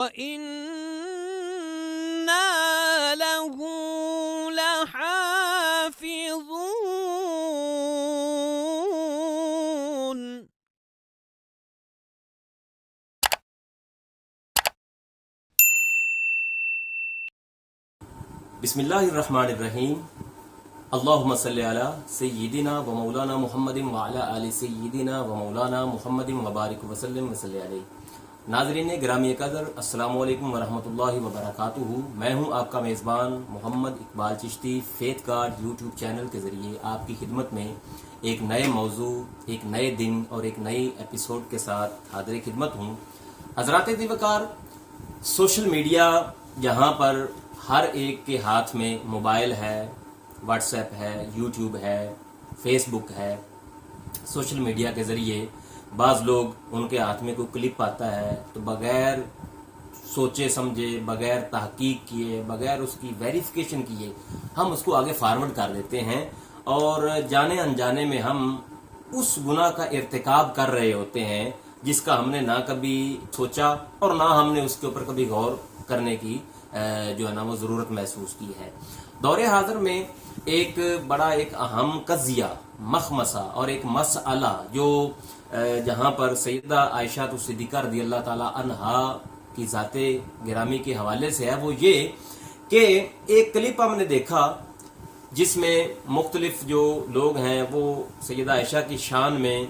وَإِنَّا لَهُ لَحَافِظُونَ. بسم اللہ الرحمن الرحیم. اللہم صلی علی سیدنا و مولانا محمد وعلی آل سیدنا و مولانا محمد وبارک وسلم وصلی علیہ. ناظرین گرامی قدر، السلام علیکم ورحمۃ اللہ وبرکاتہ. میں ہوں آپ کا میزبان Muhammad Iqbal Chishti. Faith guard YouTube channel کے ذریعے آپ کی خدمت میں ایک نئے موضوع، ایک نئے دن اور ایک نئی ایپیسوڈ کے ساتھ حاضر خدمت ہوں. حضرات دیوکار، سوشل میڈیا جہاں پر ہر ایک کے ہاتھ میں موبائل ہے، واٹس ایپ ہے، یوٹیوب ہے، فیس بک ہے. سوشل میڈیا کے ذریعے بعض لوگ ان کے ہاتھ میں کوئی کلپ آتا ہے تو بغیر سوچے سمجھے، بغیر تحقیق کیے، بغیر اس کی ویریفیکیشن کیے ہم اس کو آگے فارورڈ کر دیتے ہیں، اور جانے انجانے میں ہم اس گناہ کا ارتکاب کر رہے ہوتے ہیں جس کا ہم نے نہ کبھی سوچا اور نہ ہم نے اس کے اوپر کبھی غور کرنے کی جو ہے نا وہ ضرورت محسوس کی ہے. دور حاضر میں ایک بڑا ایک اہم قضیہ، مخمصہ اور ایک مسئلہ جو جہاں پر سیدہ عائشہ صدیقہ رضی اللہ تعالی عنہا کی ذات گرامی کے حوالے سے ہے، وہ یہ کہ ایک کلپ ہم نے دیکھا جس میں مختلف جو لوگ ہیں وہ سیدہ عائشہ کی شان میں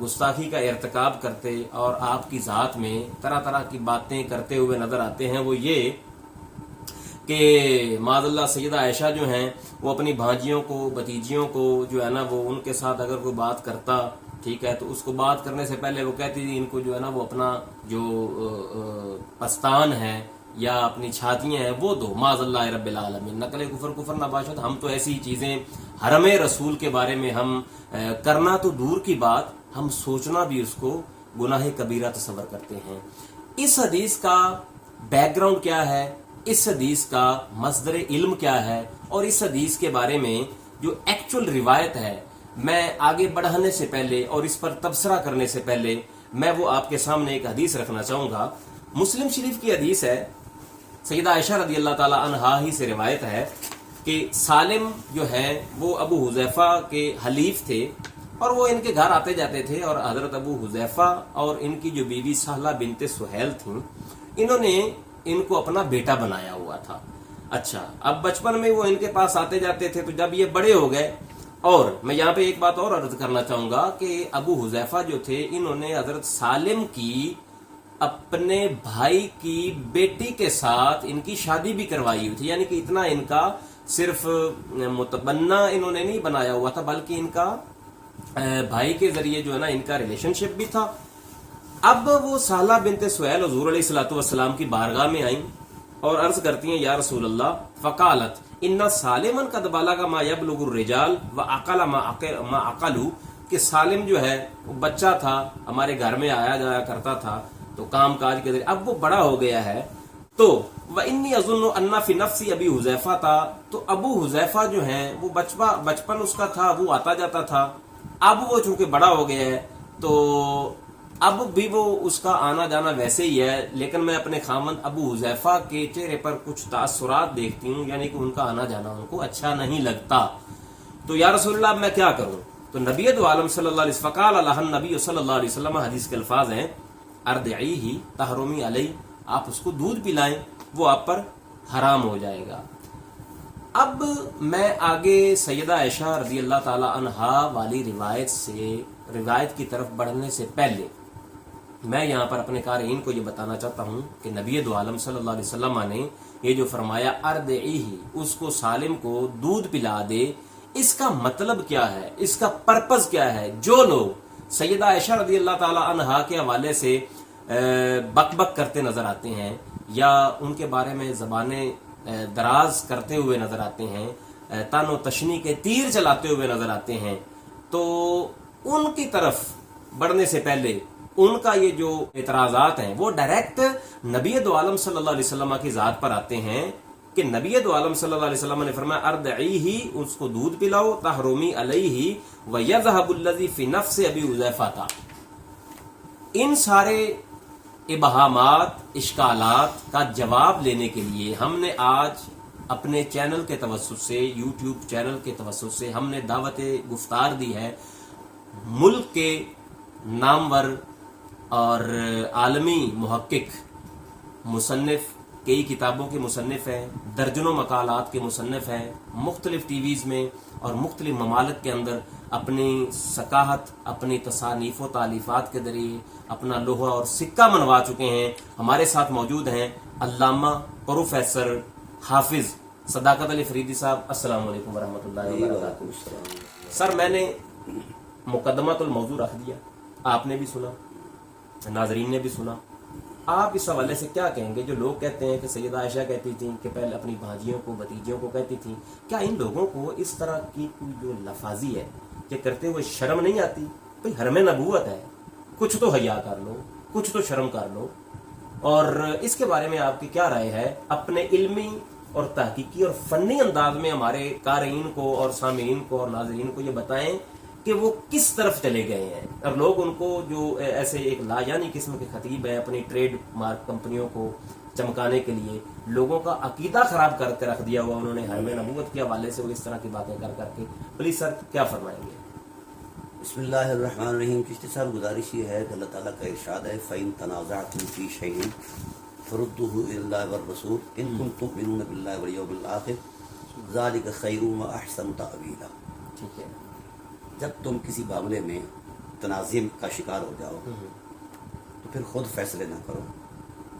گستاخی کا ارتکاب کرتے اور آپ کی ذات میں طرح طرح کی باتیں کرتے ہوئے نظر آتے ہیں. وہ یہ کہ معاذ اللہ سیدہ عائشہ جو ہیں وہ اپنی بھانجیوں کو، بھتیجیوں کو جو ہے نا وہ ان کے ساتھ اگر کوئی بات کرتا، ٹھیک ہے، تو اس کو بات کرنے سے پہلے وہ کہتی تھی ان کو جو ہے نا وہ اپنا جو پستان ہے یا اپنی چھاتیاں ہیں وہ دو. معاذ اللہ رب العالمین. نقل کفر نہ باشد. ہم تو ایسی چیزیں حرم رسول کے بارے میں ہم کرنا تو دور کی بات، ہم سوچنا بھی اس کو گناہ کبیرہ تصور کرتے ہیں. اس حدیث کا بیک گراؤنڈ کیا ہے، اس حدیث کا مصدر علم کیا ہے، اور اس حدیث کے بارے میں جو ایکچول روایت ہے، میں آگے بڑھانے سے پہلے اور اس پر تبصرہ کرنے سے پہلے میں وہ آپ کے سامنے ایک حدیث رکھنا چاہوں گا. مسلم شریف کی حدیث ہے، سیدہ عائشہ رضی اللہ تعالی عنہا ہی سے روایت ہے کہ سالم جو ہے وہ ابو حذیفہ کے حلیف تھے اور وہ ان کے گھر آتے جاتے تھے، اور حضرت ابو حذیفہ اور ان کی جو بیوی سہلہ بنت سہیل تھیں انہوں نے ان کو اپنا بیٹا بنایا ہوا تھا. اچھا، اب بچپن میں وہ ان کے پاس آتے جاتے تھے، تو جب یہ بڑے ہو گئے، اور میں یہاں پہ ایک بات اور عرض کرنا چاہوں گا کہ ابو حذیفہ جو تھے انہوں نے حضرت سالم کی اپنے بھائی کی بیٹی کے ساتھ ان کی شادی بھی کروائی ہوئی تھی. یعنی کہ اتنا ان کا صرف متبنہ انہوں نے نہیں بنایا ہوا تھا، بلکہ ان کا بھائی کے ذریعے جو ہے نا ان کا ریلیشن شپ بھی تھا. اب وہ سہلہ بنت سہیل حضور علیہ الصلوۃ والسلام کی بارگاہ میں آئیں اور عرض کرتی ہیں یا رسول اللہ، فقالت ان سالما قد بلغ ما يبلغ الرجال وعقل ما عقلوا، کہ سالم جو ہے وہ بچہ تھا، ہمارے گھر میں آیا جایا کرتا تھا تو کام کاج کے ذریعے، اب وہ بڑا ہو گیا ہے. تو وانی اظن ان فی نفسی ابی حذیفہ تھا، تو ابو حذیفہ جو ہیں وہ بچپن اس کا تھا، وہ آتا جاتا تھا. اب وہ چونکہ بڑا ہو گیا ہے تو اب بھی وہ اس کا آنا جانا ویسے ہی ہے، لیکن میں اپنے خاوند ابو حذیفہ کے چہرے پر کچھ تاثرات دیکھتی ہوں، یعنی کہ ان کا آنا جانا ان کو اچھا نہیں لگتا. تو یا رسول اللہ میں کیا کروں؟ تو نبی دو عالم صلی اللہ علیہ وسلم فقال علیہ النبی صلی اللہ علیہ وسلم، حدیث کے الفاظ ہیں اردعیہ تحرمی علیہ، آپ اس کو دودھ پلائیں، وہ آپ پر حرام ہو جائے گا. اب میں آگے سیدہ عائشہ رضی اللہ تعالی عنہا والی روایت کی طرف بڑھنے سے پہلے میں یہاں پر اپنے قارئین کو یہ بتانا چاہتا ہوں کہ نبی دو عالم صلی اللہ علیہ وسلم نے یہ جو فرمایا اردعیہ، اس کو سالم کو دودھ پلا دے، اس کا مطلب کیا ہے، اس کا پرپز کیا ہے؟ جو لوگ سیدہ عائشہ رضی اللہ تعالی عنہا کے حوالے سے بک بک کرتے نظر آتے ہیں یا ان کے بارے میں زبانیں دراز کرتے ہوئے نظر آتے ہیں، تن و تشنی کے تیر چلاتے ہوئے نظر آتے ہیں، تو ان کی طرف بڑھنے سے پہلے ان کا یہ جو اعتراضات ہیں وہ ڈائریکٹ نبی دو عالم صلی اللہ علیہ وسلم کی ذات پر آتے ہیں کہ نبی دو عالم صلی اللہ علیہ وسلم نے فرمایا اردعیہ، اس کو دودھ پلاؤ، تحرمی علیہ ویذهب الذی فی نفس ابی حذیفہ تھا. ان سارے ابہامات، اشکالات کا جواب لینے کے لیے ہم نے آج اپنے چینل کے توسط سے، یوٹیوب چینل کے توسط سے ہم نے دعوت گفتار دی ہے ملک کے نامور اور عالمی محقق، مصنف، کئی کتابوں کے مصنف ہیں، درجنوں مقالات کے مصنف ہیں، مختلف ٹی ویز میں اور مختلف ممالک کے اندر اپنی ثقافت، اپنی تصانیف و تالیفات کے ذریعے اپنا لوہا اور سکہ منوا چکے ہیں. ہمارے ساتھ موجود ہیں علامہ پروفیسر حافظ صداقت علی فریدی صاحب. السلام علیکم ورحمۃ اللہ وبرکاتہ. سر، میں نے مقدمۃ الموضوع رکھ دیا، آپ نے بھی سنا، ناظرین نے بھی سنا. آپ اس حوالے سے کیا کہیں گے جو لوگ کہتے ہیں کہ سیدہ عائشہ کہتی تھیں کہ پہلے اپنی بھانجیوں کو، بھتیجیوں کو کہتی تھیں، کیا ان لوگوں کو اس طرح کی کوئی جو لفاظی ہے کہ کرتے ہوئے شرم نہیں آتی؟ بھئی حرم نبوت ہے، کچھ تو حیا کر لو، کچھ تو شرم کر لو. اور اس کے بارے میں آپ کی کیا رائے ہے؟ اپنے علمی اور تحقیقی اور فنی انداز میں ہمارے قارئین کو اور سامعین کو اور ناظرین کو یہ بتائیں کہ وہ کس طرف چلے گئے ہیں. اور لوگ ان کو جو ایسے ایک لاجانی قسم کے خطیب ہیں، اپنی ٹریڈ مارک کمپنیوں کو چمکانے کے لیے لوگوں کا عقیدہ خراب کر کے رکھ دیا ہوا انہوں نے حرم نبوت کے حوالے سے، وہ اس طرح کی باتیں کر کے. پلیز سر کیا فرمائیں گے؟ بسم اللہ الرحمن الرحیم. چشتی صاحب گزارش یہ ہے کہ اللہ تعالیٰ کا ارشاد ہے فَإِن تَنَازَعْتُمْ فِي شَيْءٍ فَرُدُّوهُ إِلَى اللَّهِ وَالرَّسُولِ إِن كُنتُم تُؤْمِنُونَ بِاللَّهِ وَالْيَوْمِ الْآخِرِ ذَلِكَ خَيْرٌ وَأَحْسَنُ تَأْوِيلًا. ٹھیک ہے. جب تم کسی معاملے میں تنازع کا شکار ہو جاؤ تو پھر خود فیصلے نہ کرو،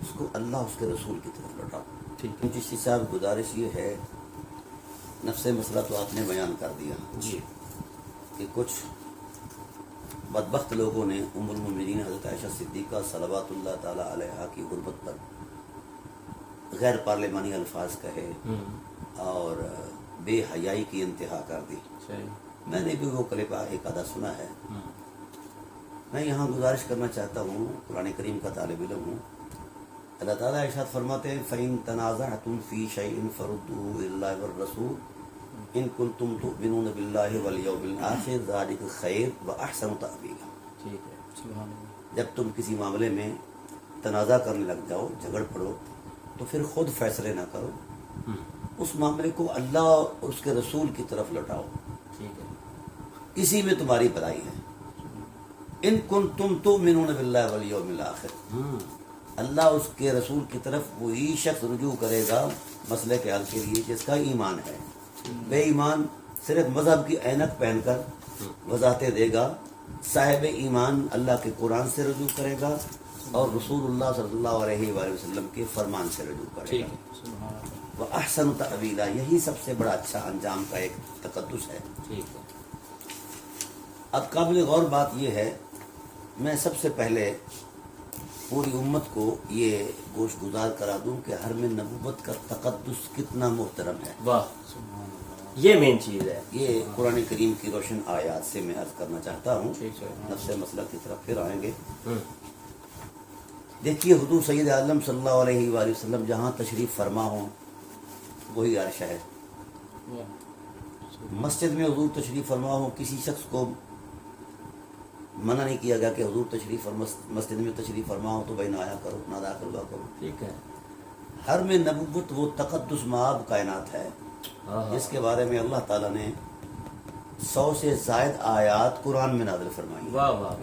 اس کو اللہ اس کے رسول کی طرف لوٹاؤ. ٹھیک ہے چشتی صاحب گزارش یہ ہے، نفس مسئلہ تو آپ نے بیان کر دیا جی. کہ کچھ بدبخت لوگوں نے ام المومنین حضرت عائشہ صدیقہ صلوات اللہ تعالی علیہا کی غربت پر غیر پارلیمانی الفاظ کہے اور بے حیائی کی انتہا کر دی. میں نے بھی وہ کلپ ایک آدھا سنا ہے. میں یہاں گزارش کرنا چاہتا ہوں، قرآن کریم کا طالب علم ہوں. اللہ تعالیٰ ارشاد فرماتے ہیں فَإِن تَنَازَعْتُمْ فِي شَيْءٍ فَرُدُّوهُ إِلَى اللَّهِ وَالرَّسُولِ إِن كُنتُمْ تُؤْمِنُونَ بِاللَّهِ وَالْيَوْمِ الْآخِرِ ذَلِكَ خَيْرٌ وَأَحْسَنُ تَأْوِيلًا. ٹھیک ہے. سبحان اللہ. جب تم کسی معاملے میں تنازع کرنے لگ جاؤ، جھگڑ پڑو، تو پھر خود فیصلے نہ کرو، اس معاملے کو اللہ اور اس کے رسول کی طرف لوٹاؤ. ٹھیک ہے. اسی میں تمہاری بھلائی ہے. ان کنتم تؤمنون باللہ والیوم الآخر، اللہ اس کے رسول کی طرف وہی شخص رجوع کرے گا مسئلے کے حل کے لیے جس کا ایمان ہے. بے ایمان صرف مذہب کی عینک پہن کر وضاحتیں دے گا. صاحب ایمان اللہ کے قرآن سے رجوع کرے گا اور رسول اللہ صلی اللہ علیہ وآلہ وسلم کے فرمان سے رجوع کرے گا. وَأَحْسَنُ تَأْوِيلًا، یہی سب سے بڑا اچھا انجام کا ایک تقدس ہے. ٹھیک ہے. اب قابل غور بات یہ ہے، میں سب سے پہلے پوری امت کو یہ گوش گزار کرا دوں کہ حرم نبوت کا تقدس کتنا محترم ہے. واہ، یہ مین چیز ہے. یہ قرآن کریم کی روشن آیات سے میں عرض کرنا چاہتا ہوں. ٹھیک ہے. نفس مسئلہ کی طرف پھر آئیں گے. دیکھیے حضور سید عالم صلی اللہ علیہ وآلہ وسلم جہاں تشریف فرما ہوں وہی عرش ہے. مسجد میں حضور تشریف فرما ہوں، کسی شخص کو منع نہیں کیا گیا کہ حضور تشریف مسجد میں تشریف فرما ہو تو بھائی نہ آیا کرو، نہ داخل ہوا کرو. ٹھیک ہے. حرم نبوت وہ تقدس مآب کائنات ہے جس کے بارے میں اللہ تعالیٰ نے 100 سے زائد آیات قرآن میں نازل فرمائی. واہ واہ.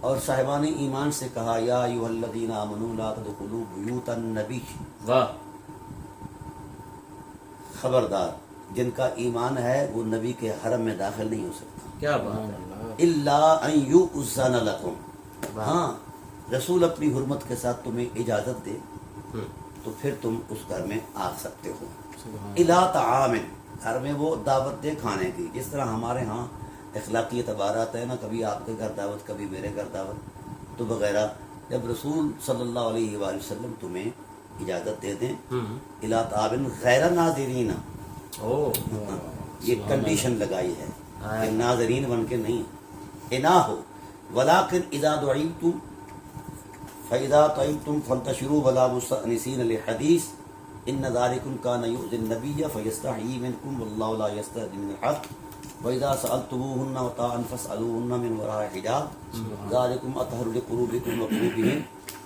اور صاحبان ایمان سے کہا یا ایھا الذین آمنوا لا تدخلوا بیوت النبی، واہ. خبردار جن کا ایمان ہے وہ نبی کے حرم میں داخل نہیں ہو سکتا. کیا بات ہے. الا ان یؤذن لکم، ہاں رسول اپنی حرمت کے ساتھ تمہیں اجازت دے تو پھر تم اس گھر میں آ سکتے ہو. الا طعام، گھر میں وہ دعوت دے کھانے کی، جس طرح ہمارے ہاں اخلاقی اعتبارات ہے نا، کبھی آپ کے گھر دعوت، کبھی میرے گھر دعوت تو وغیرہ. جب رسول صلی اللہ علیہ وآلہ وسلم تمہیں اجازت دے دیں الا طعام غیر ناظرین، یہ کنڈیشن لگائی ہے کہ ناظرین بن کے نہیں، انا ہو. ولیکن اذا دعیتم فاذا طعمتم فانتشروا ولا مستأنسین للحدیث ان ذلکم کان یؤذی النبی فیستحیی منکم واللہ لا یستحیی من الحق وَإِذَا سَأَلْتُمُوهُنَّ مَتَاعًا فَاسْأَلُوهُنَّ مِنْ وَرَاءِ حِجَابٍ ذَلِكُمْ أَطْهَرُ لِقُلُوبِكُمْ وَقُلُوبِهِمْ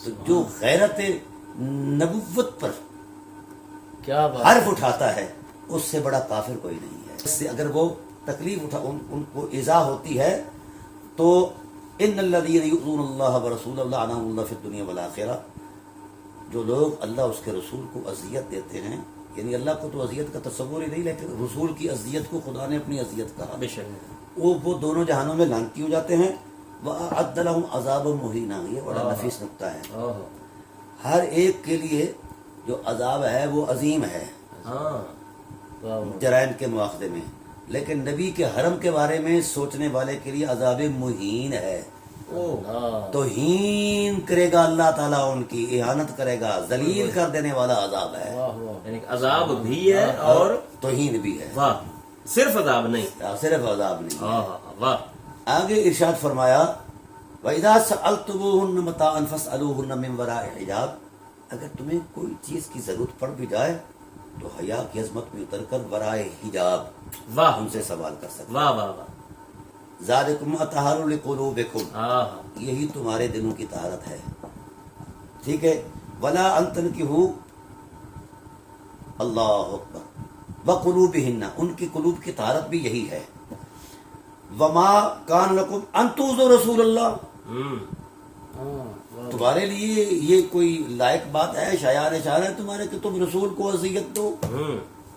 تو جو غیرت نبوت پر کیا بات. حرف اٹھاتا ہے اس سے بڑا کافر کوئی نہیں ہے. اس سے اگر وہ تکلیف ان کو ایذا ہوتی ہے تو ان الذین یؤذون اللہ ورسولہ لعنہم اللہ فی الدنیا والآخرہ، جو لوگ اللہ اس کے رسول کو اذیت دیتے ہیں، یعنی اللہ کو تو اذیت کا تصور ہی نہیں، لیکن رسول کی اذیت کو خدا نے اپنی اذیت کہا، بے شک وہ دونوں جہانوں میں لعنتی ہو جاتے ہیں. وَأَعَدَّ لَهُمْ عَذَابًا مُهِينًا، یہ بڑا نفیس نکتہ ہے. ہر ایک کے لیے جو عذاب ہے وہ عظیم ہے ہاں جرائم کے مواخذے میں، لیکن نبی کے حرم کے بارے میں سوچنے والے کے لیے عذاب مہین ہے. تو ہین کرے گا اللہ تعالیٰ، ان کی اہانت کرے گا، ذلیل کر دینے والا عذاب ہے. یعنی عذاب بھی ہے اور توہین بھی ہے، واہ صرف عذاب نہیں. صرف عذاب نہیں ہے. واہ آگے ارشاد فرمایا وَإِذَا سَأَلْتُمُوهُنَّ مَتَاعًا فَاسْأَلُوهُنَّ مِنْ وَرَاءِ حِجَابٍ، اگر تمہیں کوئی چیز کی ضرورت پڑ بھی جائے تو حیا کی عظمت میں اتر کر ورائے حجاب واہ ان سے سوال کر سکتے. واہ واہ واہ ذَلِكُمْ أَطْهَرُ لِقُلُوبِكُمْ، ہاں یہی تمہارے دلوں کی طہارت ہے. ٹھیک ہے. وَلَا أَن تَنْكِحُوا، اللہ اکبر، وَقُلُوبِهِنَّ، ان کی قلوب کی طہارت بھی یہی ہے. وَمَا كَانَ لَكُمْ أَن تُؤْذُوا رَسُولَ اللَّهِ، تمہارے لیے یہ کوئی لائق بات ہے، شایان اشارہ ہے تمہارے کہ تم رسول کو اذیت دو.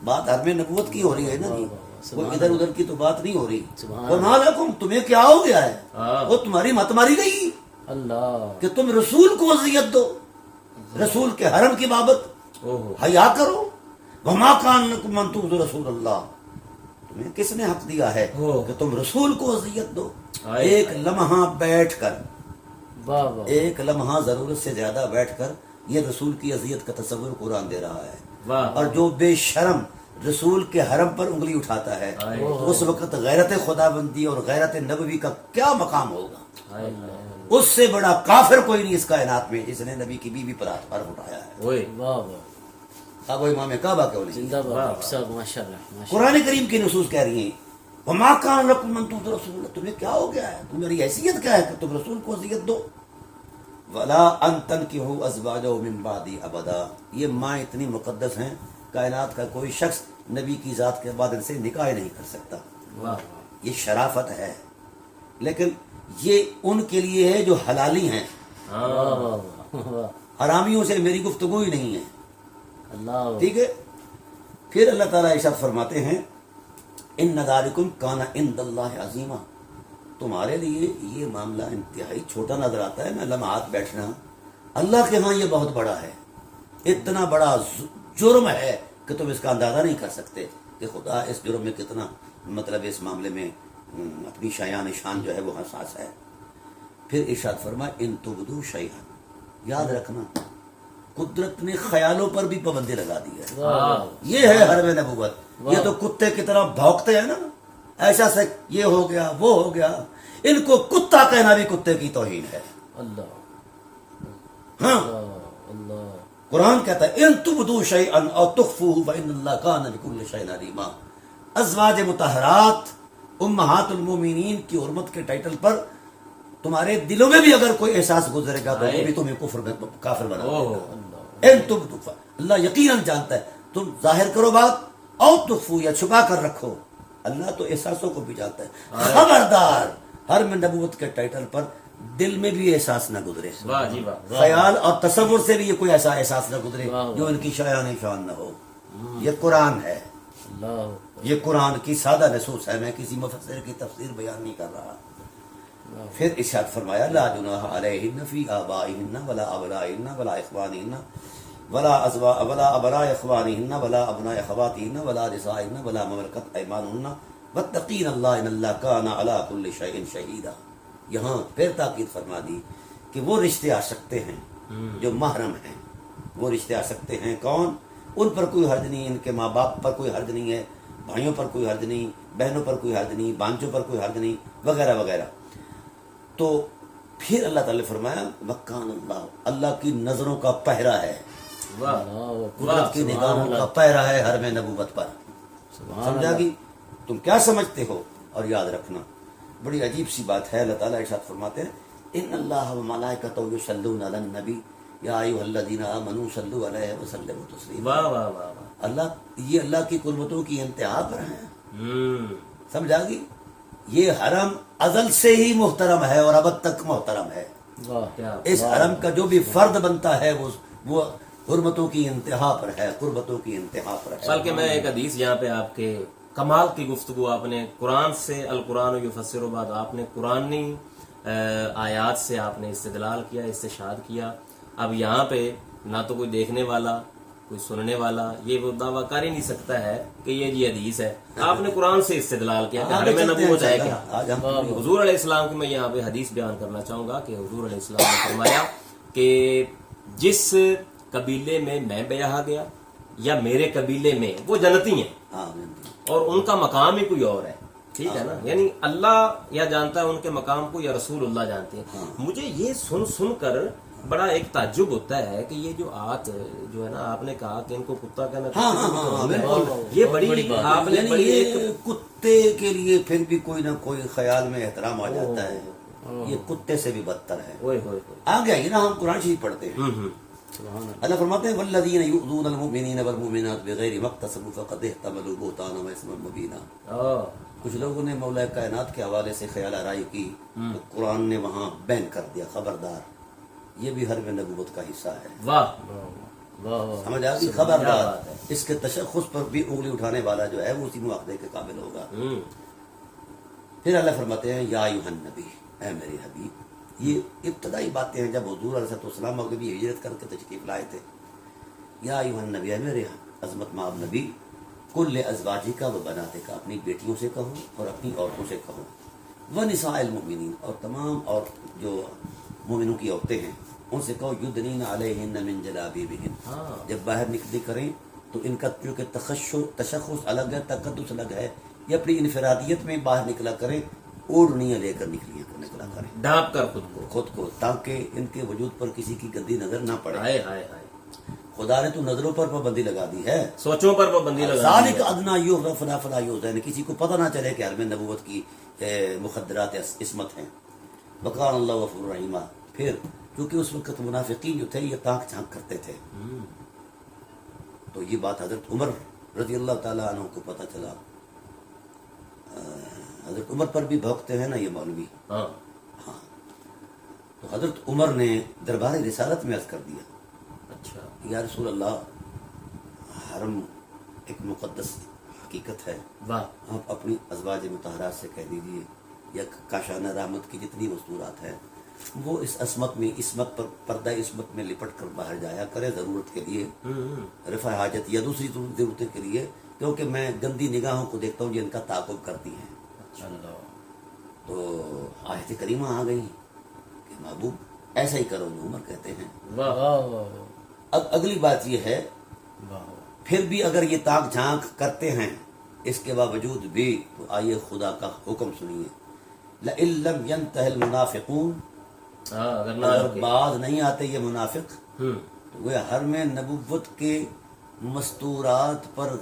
بات حرم نبوت کی ہو رہی ہے نا جی، کوئی ادھر ادھر کی تو بات نہیں ہو رہی. وَمَا لَكُمْ، تمہیں کیا ہو گیا ہے، وہ تمہاری مت ماری گئی اللہ. کہ تم رسول کو اذیت دو، رسول کے حرم کی بابت حیا کرو. وَمَا كَانَ لَكُمْ أَن تُؤْذُوا رَسُولَ اللَّهِ، تمہیں کس نے حق دیا ہے کہ تم رسول کو اذیت دو. ایک لمحہ بیٹھ کر، واہ واہ. ایک لمحہ ضرورت سے زیادہ بیٹھ کر یہ رسول کی اذیت کا تصور قرآن دے رہا ہے. اور جو بے شرم رسول کے حرم پر انگلی اٹھاتا ہے اس وقت غیرت خدا بندی اور غیرت نبوی کا کیا مقام ہوگا. اس سے بڑا کافر کوئی نہیں اس کائنات میں جس نے نبی کی بیوی پر ہاتھ اٹھایا ہے. واہ واہ. اب وہ امام کعبہ کیوں نہیں. زندہ باد صاحب، ماشاء اللہ. قرآن کریم کی نصوص کہہ رہی ہیں وَمَا كَانَ لَكُمْ أَن تُؤْذُوا رَسُولَ اللَّهِ، تمہیں کیا ہو گیا ہے، تمہاری حیثیت کیا ہے کہ تم رسول کو اذیت دو. وَلَا أَن تَنْكِحُوا أَزْوَاجَهُ مِن بَعْدِهِ أَبَدًا، یہ ماں اتنی مقدس ہیں کائنات کا کوئی شخص نبی کی ذات کے بعد ان سے نکاح نہیں کر سکتا. یہ شرافت ہے، لیکن یہ ان کے لیے ہے جو حلالی ہیں. حرامیوں سے میری گفتگو ہی نہیں ہے. اللہ. ٹھیک ہے. پھر اللہ تعالیٰ ارشاد فرماتے ہیں ان ذالکم کان عند اللہ عظیما، تمہارے لیے یہ معاملہ انتہائی چھوٹا نظر آتا ہے نا، لمحات بیٹھنا، اللہ کے ہاں یہ بہت بڑا ہے. اتنا بڑا جرم ہے کہ تم اس کا اندازہ نہیں کر سکتے کہ خدا اس جرم میں کتنا مطلب اس معاملے میں اپنی شایان شان جو ہے وہ حساس ہے. پھر ارشاد فرمائے ان تبدو شیئا، یاد رکھنا قدرت نے خیالوں پر بھی پابندی لگا دی ہے. یہ ہے حرم نبوت. یہ تو کتے کی طرح بھونکتے ہیں نا، ایسا سے یہ ہو گیا وہ ہو گیا، ان کو کتا کہنا بھی کتے کی توہین ہے. اللہ. ہاں اللہ. قرآن کہتا ہے ان تبدو شیئا او تخفوه فإن اللہ کان بكل شیء علیما. ازواج مطہرات امہات المومنین کی حرمت کے ٹائٹل پر تمہارے دلوں میں بھی اگر کوئی احساس گزرے گا تو وہ بھی تمہیں کافر بنا دے گا. ان تبدو، اللہ یقیناً جانتا ہے، تم ظاہر کرو بات او تخفو یا چھپا کر رکھو، اللہ تو احساسوں کو بھی جانتا ہے. خبردار حرم نبوت کے ٹائٹل پر دل میں بھی احساس نہ گزرے، خیال اور تصور سے بھی یہ کوئی ایسا احساس نہ گزرے جو ان کی شایان شان نہ ہو. یہ قرآن ہے، یہ قرآن کی سادہ نصوص ہے، میں کسی مفسر کی تفسیر بیان نہیں کر رہا. پھر ارشاد فرمایا لا جناح علیہن فی آبائہن ولا ابنائہن ولا اخوانہن ولا ابناء اخوانہن ولا ابناء اخواتہن ولا نسائہن ولا ملکت ایمانہن واتقین اللہ ان اللہ کان علی کل شیء شہیدا. یہاں پھر تاکید فرما دی کہ وہ رشتے آ سکتے ہیں جو محرم ہیں، وہ رشتے آ سکتے ہیں. کون؟ ان پر کوئی حرج نہیں، ان کے ماں باپ پر کوئی حرج نہیں ہے، بھائیوں پر کوئی حرج نہیں، بہنوں پر کوئی حرج نہیں، بانجوں پر کوئی حرج نہیں، وغیرہ وغیرہ. تو پھر اللہ تعالی نے فرمایا وکان اللہ، اللہ کی نظروں کا پہرا ہے، قدرت کی نگاہوں کا پہرا ہے حرم نبوت پر. سمجھا گی؟ تم کیا سمجھتے ہو؟ اور یاد رکھنا بڑی عجیب سی بات ہے، اللہ تعالیٰ ارشاد فرماتے ہیں ان اللہ و ملائکتہ یصلون علی النبی یا ایھا الذین آمنوا صلوا علیہ وسلموا تسلیما. واہ واہ واہ واہ. اللہ یہ اللہ کی قربتوں کی انتہا پر ہیں. ہم. سمجھا گی؟ یہ حرم ازل سے ہی محترم ہے اور ابد تک محترم ہے. واہ. کیا اس حرم کا جو بھی فرد بنتا ہے وہ حرمتوں کی انتہا پر ہے، قربتوں کی انتہا پر ہے. بلکہ میں ایک حدیث یہاں پہ آپ کے کمال کی گفتگو آپ نے قرآن سے، القرآن یفسر بعد آپ نے قرآنی آیات سے آپ نے استدلال کیا، استشہاد کیا. اب یہاں پہ نہ تو کوئی دیکھنے والا، کوئی سننے والا یہ وہ دعویٰ کر ہی نہیں سکتا ہے کہ یہ جی حدیث ہے. آپ نے قرآن سے استدلال کیا کہ حرم نبوت ہے کیا. آج ہم حضور علیہ السلام کی میں یہاں پہ حدیث بیان کرنا چاہوں گا کہ حضور علیہ السلام نے فرمایا کہ جس قبیلے میں میں بیاہا گیا یا میرے قبیلے میں وہ جنتی ہیں آمین. اور ان کا مقام ہی کوئی اور ہے. ٹھیک ہے نا، یعنی اللہ یا جانتا ہے ان کے مقام کو یا رسول اللہ جانتے ہیں. مجھے یہ سن کر بڑا ایک تعجب ہوتا ہے کہ یہ جو آت جو ہے نا، آپ نے کہا کہ ان کو کتا کہنا یہ بڑی آپ نے بڑی ایک کتے کے لیے پھر بھی کوئی نہ کوئی خیال میں احترام آ جاتا ہے. یہ کتے سے بھی بدتر ہے. اوئے ہوئے ہوئے. آگے آئیے نا، ہم قرآن شریف پڑھتے ہیں. اللہ فرماتے ہیں والذین یؤذون المؤمنین والمؤمنات بغیر ما اکتسبوا فقد احتملوا بہتانا واثما مبینا. کچھ لوگوں نے مولا کائنات کے حوالے سے خیال آرائی کی تو قرآن نے وہاں بین کر دیا، خبردار یہ بھی حرم نبوت کا حصہ ہے. واہ. واہ. سمجھ آ گئی؟ خبردار اس کے تشخص پر بھی انگلی اٹھانے والا جو ہے وہ اسی مواخذے کے قابل ہوگا. پھر اللہ فرماتے ہیں یا ایھا النبی، اے میرے حبیب. یہ ابتدائی باتیں ہیں جب حضور علیہ السلام مغربی ہجرت کر کے تشریف لائے تھے. یا ایھا النبی، اے میرے عظمت مآب نبی، کل ازواجک و بناتک، اپنی بیٹیوں سے کہو اور اپنی عورتوں سے کہو، ونساء المؤمنین، اور تمام اور جو مومنوں کی عورتیں ہیں ان سے کہو یدنین علیہن من جلابیبہن. جب باہر نکلی کریں تو ان کا چونکہ تشخص الگ ہے، تقدس الگ ہے، یہ اپنی انفرادیت میں باہر نکلا کریں، اوڑھنیاں لے کر نکلا کریں، ڈھانپ کر خود کو، تاکہ ان کے وجود پر کسی کی گندی نظر نہ پڑے. ہائے ہائے ہائے. خدا نے تو نظروں پر پابندی لگا دی ہے. سوچوں پر پابندی لگا. ذالک ادنیٰ یعرف فلا یؤذن، کسی کو پتہ نہ چلے کہ حرم نبوت کی مخدرات عصمت ہیں. وکان اللہ غفور رحیمہ. پھر کیونکہ اس وقت منافقین جو تھے یہ تاک جھانک کرتے تھے، تو یہ بات حضرت عمر رضی اللہ تعالیٰ عنہ کو پتہ چلا. حضرت عمر پر بھی بھوکتے ہیں نا یہ مولوی. ہاں، تو حضرت عمر نے دربار رسالت میں عرض کر دیا، اچھا یا رسول اللہ، حرم ایک مقدس حقیقت ہے، واہ. آپ اپنی ازواج مطہرات سے کہہ دیجئے یا کاشانہ رحمت کی جتنی مستورات ہیں وہ اس عصمت میں، عصمت پر پردہ عصمت میں لپٹ کر باہر جایا کرے ضرورت کے لیے، رفع حاجت یا دوسری ضرورتیں کے لیے، کیونکہ میں گندی نگاہوں کو دیکھتا ہوں جن کا تعاقب کرتی ہیں. تو آیت کریمہ آ گئی کہ محبوب ایسا ہی کرو جو عمر کہتے ہیں. اب اگلی بات یہ ہے، پھر بھی اگر یہ تاک جھانک کرتے ہیں اس کے باوجود بھی تو آئیے خدا کا حکم سنیے. لئن لم ينتہ المنافقون، اگر باز نہیں آتے یہ منافق تو وہ حرم نبوت کے مستورات پر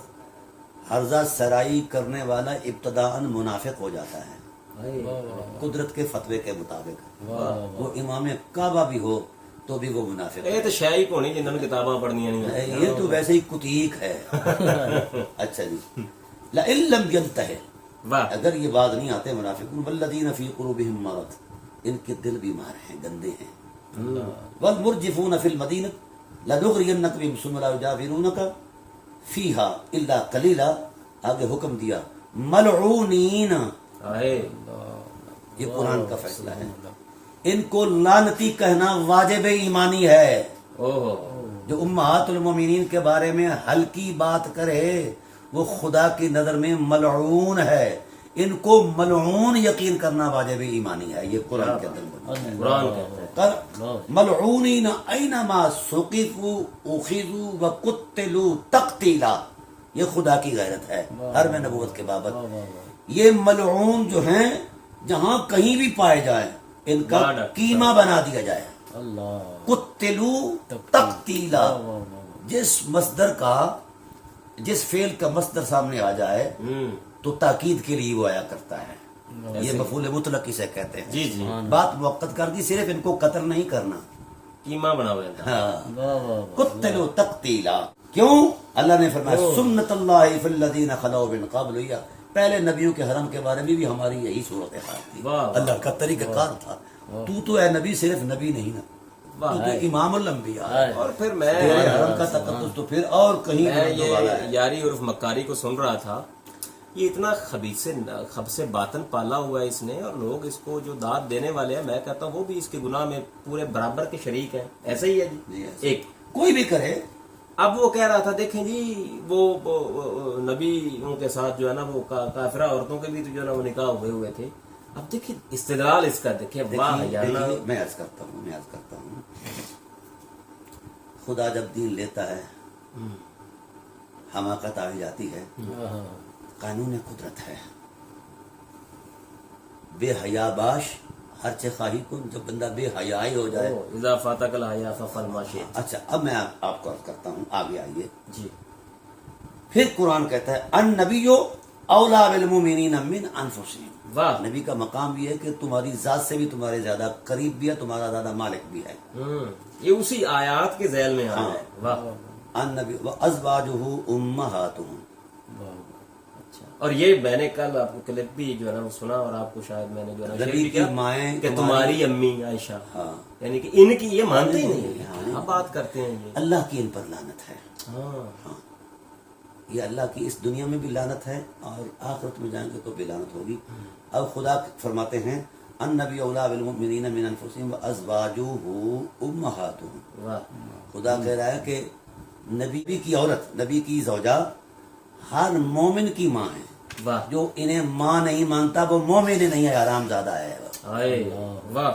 حرزہ سرائی کرنے والا ابتداءً منافق ہو جاتا ہے قدرت کے فتوے کے مطابق. وہ امام کعبہ بھی ہو تو بھی وہ منافق ہے. تو شاہی کو نہیں جنہوں نے کتاباں پڑھنی نہیں، یہ تو ویسے ہی کتیق ہے. اچھا جی، لئن لم ينتہ، اگر یہ بات نہیں آتے منافقون، والذین فی قلوبہم مرض، ان کے دل بیمار ہیں، گندے ہیں. والمرجفون فی المدینہ لنغرینک بہم ثم لا یجاورونک فیہا الا قلیلا. آگے حکم دیا ملعونین، یہ قرآن کا فیصلہ ہے. ان کو لعنتی کہنا واجب ایمانی ہے. جو امہات المومنین کے بارے میں ہلکی بات کرے وہ خدا کی نظر میں ملعون ہے. ان کو ملعون یقین کرنا واجب ایمانی ہے. یہ قرآن کے اندر ملعونین اینما ثقفوا اخذوا وقتلوا تقتیلا. یہ خدا کی غیرت ہے حرم نبوت کے بابت. یہ ملعون جو ہیں جہاں کہیں بھی پائے جائیں ان کا قیمہ بنا دیا جائے. قتلوا تقتیلا. جس مصدر کا، جس فعل کا مصدر سامنے آ جائے تو تاکید کے لیے وہ آیا کرتا ہے. یہ مفعول مطلق کسے کہتے ہیں؟ جی جی بات موقت کر دی، صرف ان کو قتل نہیں کرنا. کیما بنا ہوا ہے. ہاں واہ واہ واہ. قتلوا تقتیلا. کیوں؟ اللہ نے فرمایا سنت اللہ فی الذین خلو من قبل. پہلے نبیوں کے حرم کے بارے میں بھی ہماری یہی صورتحال تھی. واہ. اللہ کا طریقہ کار تھا. تو اے نبی صرف نبی نہیں نا، تو امام الانبیاء. اور پھر میں تیرے حرم کا تقدس تو پھر اور کہیں میں بلند والا ہے. یہ یاری عرف مکاری کو سن رہا تھا. یہ اتنا خبث باطن پالا ہوا ہے اس نے، اور لوگ اس کو جو داد دینے والے ہیں، میں کہتا ہوں وہ بھی اس کے گناہ میں پورے برابر کے شریک ہیں. ایسا ہی ہے جی. ایک کوئی بھی کرے. اب وہ کہہ رہا تھا دیکھیں جی وہ نبیوں کے ساتھ جو ہے نا وہ کافرہ عورتوں کے بھی تو جو ہے نا وہ نکاح ہوئے تھے. اب دیکھیں استدلال اس کا، دیکھیں واہ یار. دیکھیے میں عرض کرتا ہوں خدا جب دین لیتا ہے حماقت آ جاتی ہے. قانون قدرت ہے. بے حیا باش ہر چے خواہی کن. جب بندہ بے حیائی ہو جائے. اذا فاتک الحیا ففعل ما شئت. اچھا اب میں آپ کو عرض کرتا ہوں، آگے آئیے. جی پھر قرآن کہتا ہے النبی اولا بالمؤمنین من انفسہم. واہ. نبی کا مقام یہ ہے کہ تمہاری ذات سے بھی تمہارے زیادہ قریب بھی ہے، تمہارا زیادہ مالک بھی ہے. یہ اسی آیات کے ذیل میں آ رہا ہے. واہ. النبی وازواجہ امہاتہم. اچھا. اور یہ میں نے کل آپ کو کلپ بھی جو ہے نا وہ سنا، اور آپ کو شاید میں نے جو ہے نا شیئر نبی بھی کی کیا مائیں کہ تمہاری امی عائشہ، ہاں یعنی کہ ان کی یہ مانتے ہی نہیں ہیں. کیا بات کرتے ہیں یہ. اللہ کی ان پر لعنت ہے. ہاں یہ اللہ کی اس دنیا میں بھی لعنت ہے، اور آخرت میں جائیں گے تو بھی لعنت ہوگی. اب خدا فرماتے ہیں النبی اولا بالمؤمنین من انفسہم وازواجہ امہاتہم. واہ. خدا کہہ رہا ہے کہ نبی کی عورت، نبی کی زوجہ ہر مومن کی ماں ہے. واہ. جو انہیں ماں نہیں مانتا وہ مومن نہیں ہے، حرام زادہ ہے. آئے واہ.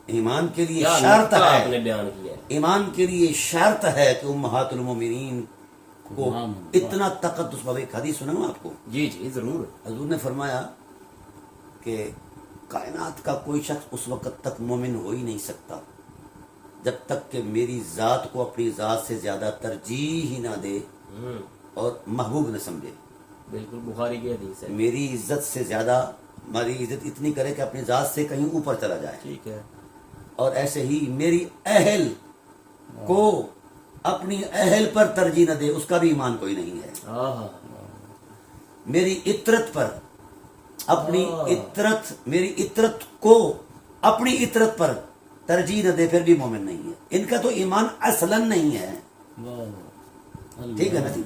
ایمان کے لیے کیا شرط نقطہ آپ نے ہے، بیان کیا ہے. ایمان کے لیے شرط ہے کہ امہات المومنین کو اتنا تقدس. بابا ایک حدیث سناؤں آپ کو. جی جی ضرور. حضور نے فرمایا کہ کائنات کا کوئی شخص اس وقت تک مومن ہو ہی نہیں سکتا جب تک کہ میری ذات کو اپنی ذات سے زیادہ ترجیح ہی نہ دے اور محبوب نہ سمجھے. بالکل بخاری کی حدیث ہے. میری عزت سے زیادہ ہماری عزت اتنی کرے کہ اپنی ذات سے کہیں اوپر چلا جائے. ٹھیک ہے. اور ایسے ہی میری اہل کو اپنی اہل پر ترجیح نہ دے، اس کا بھی ایمان کوئی نہیں ہے. ہاں میری عطرت پر اپنی عطرت، میری عطرت کو اپنی عطرت پر ترجیح نہ دے، پھر بھی مومن نہیں ہے. ان کا تو ایمان اصلاً نہیں ہے. ٹھیک ہے نا جی.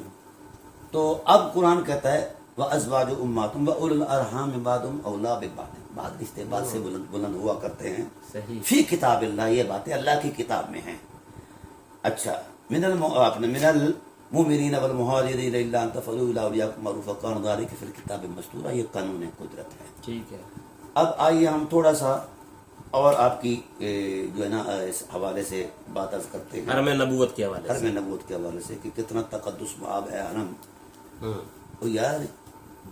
تو اب قرآن کہتا ہے وَأَزْوَاجُ أُمَّهَاتُمْ وَأُولُو الْأَرْحَامِ بَعْضُهُمْ أَوْلَىٰ بِبَعْضٍ. بعض رشتے بعض سے بلند ہوا کرتے ہیں. صحیح. فی کتاب اللہ، یہ باتیں اللہ کی کتاب میں ہیں. اچھا من المؤمنین والمہاجرین الا ان تفعلوا الی اولیاءکم معروفا کان ذلک فی الکتاب مسطورا. یہ قانون قدرت ہے. ٹھیک ہے. اب آئیے ہم تھوڑا سا اور آپ کی جو ہے نا اس حوالے سے بات عرض کرتے ہیں، حرم نبوت کے حوالے سے. حرم نبوت کے حوالے سے کہ کتنا تقدس مآب ہے حرم. وہ یار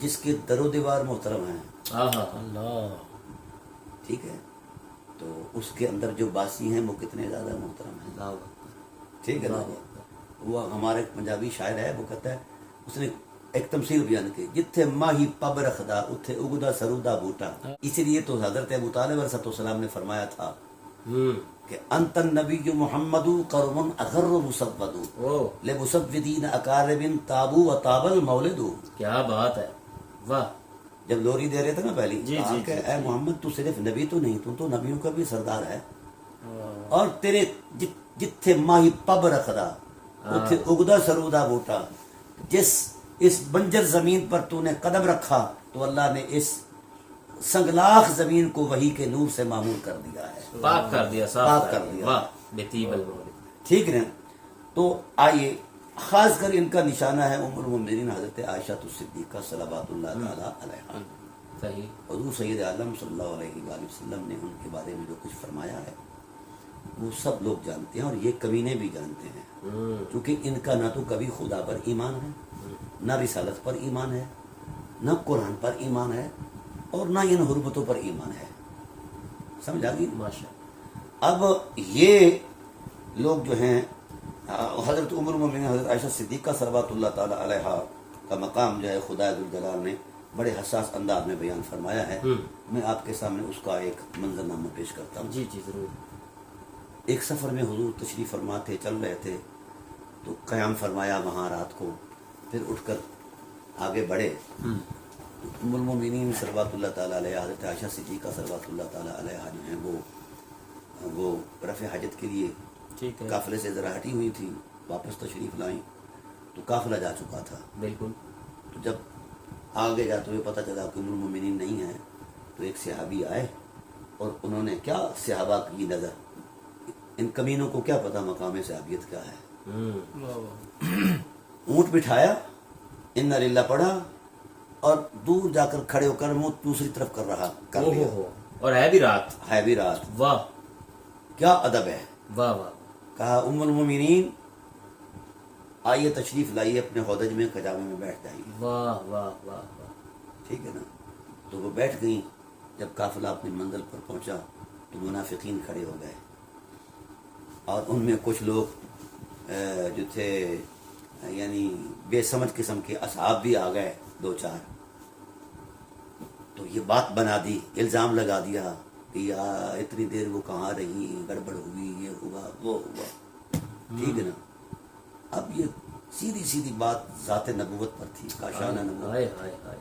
جس کے در و دیوار محترم ہیں، ہاں ہاں اللہ. ٹھیک ہے، تو اس کے اندر جو باسی ہیں وہ کتنے زیادہ محترم ہیں. اللہ. ٹھیک ہے نا. وہ ہمارے پنجابی شاعر ہے، وہ کہتا ہے، اس نے ایک تمثیل بیان کی، جتھے ماہی پب رکھدا اتھے اگدا سرودا بوٹا. اسی لیے تو حضرت ابو طالب علیہ السلام نے فرمایا تھا کہ انت النبی محمد قرم اغر مسود لمسودین اقارب تابو و تاب المولد. کیا بات ہے. واہ. جب لوری دے رہے تھے نا پہلی، جی کہا جی کہ اے محمد تو صرف نبی تو نہیں، تو نبیوں کا بھی سردار ہے. اور تیرے جتھے ماہی پب رکھدا اتھے اگدا سرودا بوٹا. جس اس بنجر زمین پر تو نے قدم رکھا تو اللہ نے اس سنگلاخ زمین کو وحی کے نور سے معمور کر دیا ہے، پاک کر دیا، صاف پاک کر دیا. واہ. بطیب المولد. ٹھیک ہے. تو آئیے خاص کر ان کا نشانہ ہے ام المؤمنین حضرت عائشہ الصدیقہ صلوات اللہ تعالی علیہا. صحیح. حضور سید عالم صلی اللہ علیہ وآلہ وسلم نے ان کے بارے میں جو کچھ فرمایا ہے وہ سب لوگ جانتے ہیں، اور یہ کمینے بھی جانتے ہیں. کیونکہ ان کا نہ تو کبھی خدا پر ایمان ہے، نہ رسالت پر ایمان ہے، نہ قرآن پر ایمان ہے، اور نہ ان حرمتوں پر ایمان ہے. سمجھ آ گئی؟ ماشاء. اب یہ لوگ جو ہیں، حضرت ام المؤمنین حضرت عائشہ صدیقہ صلوات اللہ تعالی علیہا کا مقام جو ہے خدا ذوالجلال نے بڑے حساس انداز میں بیان فرمایا ہے. میں آپ کے سامنے اس کا ایک منظرنامہ پیش کرتا ہوں. جی جی ضرور. ایک سفر میں حضور تشریف فرما تھے، چل رہے تھے تو قیام فرمایا وہاں رات کو، پھر اٹھ کر آگے بڑھے. ام المومنین صلوات اللہ تعالیٰ علیہ حضرت عائشہ صدیقہ صلوات اللہ تعالیٰ علیہ جو ہیں وہ رفع حاجت کے لیے ٹھیک ہے. قافلے سے ذرا ہٹی ہوئی تھی، واپس تشریف لائیں تو قافلہ جا چکا تھا. بالکل. تو جب آگے جاتے ہوئے پتہ چلا کہ ام المومنین نہیں ہیں تو ایک صحابی آئے اور انہوں نے کیا صحابہ کی نظر، ان کمینوں کو کیا پتہ مقام صحابیت کیا ہے. اونٹ بٹھایا، ان للہ پڑھا اور دور جا کر کھڑے ہو کر منہ دوسری طرف کر رہا کر لیا. اور ہے بھی رات. ہے بھی رات. واہ کیا ادب ہے. واہ واہ. کہا ام المومنین آئیے تشریف لائیے اپنے ہودج میں قجامے میں بیٹھ جائیے. واہ واہ واہ واہ. ٹھیک ہے نا. تو وہ بیٹھ گئیں. جب قافلہ اپنی منزل پر پہنچا تو منافقین کھڑے ہو گئے اور ان میں کچھ لوگ جو تھے یعنی بے سمجھ قسم کے اصحاب بھی آ گئے دو چار. تو یہ بات بنا دی، الزام لگا دیا کہ یا اتنی دیر وہ کہاں رہی، گڑبڑ ہوئی، یہ ہوا وہ ہوا. ٹھیک ہے نا. اب یہ سیدھی سیدھی بات ذات نبوت پر تھی، کاشانہ نبوت. ہائے ہائے ہائے.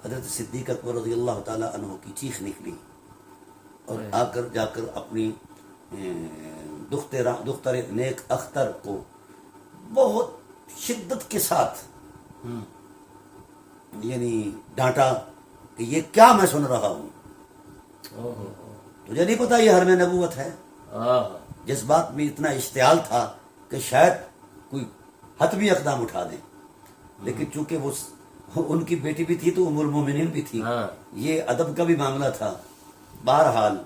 حضرت صدیق اکبر رضی اللہ تعالیٰ عنہ کی چیخ نکلی اور آ کر جا کر اپنی دختر نیک اختر کو بہت شدت کے ساتھ یعنی ڈانٹا کہ یہ کیا میں سن رہا ہوں، تجھے نہیں پتا یہ حرم نبوت ہے. جس بات میں اتنا اشتعال تھا کہ شاید کوئی حتمی اقدام اٹھا دیں، لیکن چونکہ وہ ان کی بیٹی بھی تھی تو ام المومنین بھی تھی، یہ ادب کا بھی معاملہ تھا. بہرحال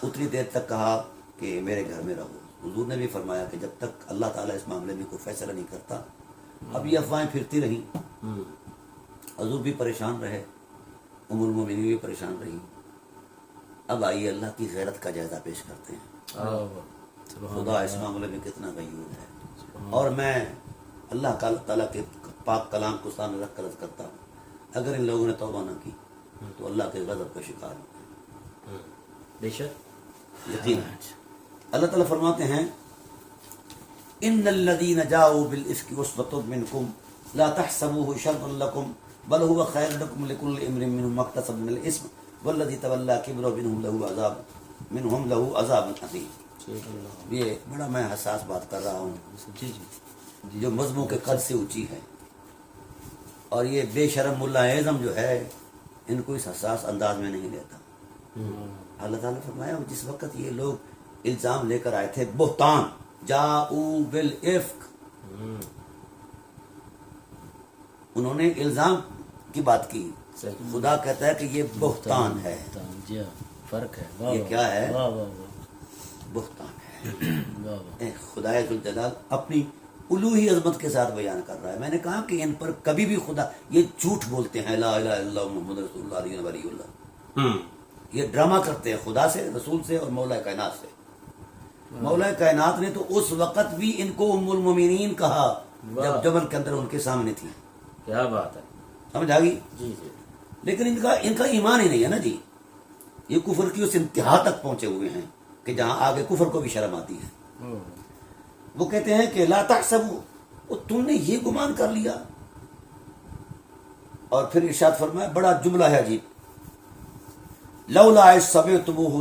اتنی دیر تک کہا کہ میرے گھر میں رہو. حضور نے بھی فرمایا کہ جب تک اللہ تعالیٰ اس معاملے میں کوئی فیصلہ نہیں کرتا. اب یہ افواہیں پھرتی رہیں. حضور بھی پریشان رہے، ام المومنین بھی پریشان رہی. اب آئیے اللہ کی غیرت کا جائزہ پیش کرتے ہیں. خدا اس معاملے میں کتنا غیور ہے. اور میں اللہ تعالیٰ کے پاک کلام کو سامنے رکھ کر عرض کرتا ہوں، اگر ان لوگوں نے توبہ نہ کی تو اللہ کے غضب کا شکار ہوں. بے شک یقین. اللہ تعالیٰ فرماتے ہیں ان الذين جاءوا بالافك عصبة منكم لا تحسبوه شرا لكم بل هو خير لكم لكل امرئ منهم ما اكتسب من الاثم والذي تولى كبره منهم له عذاب عظيم. یہ بڑا میں حساس بات کر رہا ہوں جو مضمون کے قد سے اونچی ہے، اور یہ بے شرم ملا اعظم جو ہے ان کو اس حساس انداز میں نہیں لیتا. اللہ تعالیٰ نے فرمایا جس وقت یہ لوگ الزام لے کر آئے تھے، بہتان جاؤ بالافک، انہوں نے الزام کی بات کی. خدا کہتا ہے کہ یہ بہتان ہے. فرق ہے. یہ کیا ہے؟ بہتان ہے. خدا ذوالجلال اپنی الوہی عظمت کے ساتھ بیان کر رہا ہے. میں نے کہا کہ ان پر کبھی بھی خدا یہ جھوٹ بولتے ہیں، لا الہ الا اللہ محمد رسول اللہ علیہ ولی اللہ. یہ ڈرامہ کرتے ہیں خدا سے، رسول سے اور مولا کائنات سے. مولا کائنات نے تو اس وقت بھی ان کو ام المومنین کہا جب جبل کے اندر ان کے سامنے تھی. کیا بات ہے. سمجھ آ گئی؟ جی جی. لیکن ان کا ایمان ہی نہیں ہے نا جی. یہ کفر کی اس انتہا تک پہنچے ہوئے ہیں کہ جہاں آگے کفر کو بھی شرم آتی ہے. وہ کہتے ہیں کہ لا تحسبوا، تم نے یہ گمان کر لیا. اور پھر ارشاد فرمایا، بڑا جملہ ہے عجیب، لولا اذ سمعتموه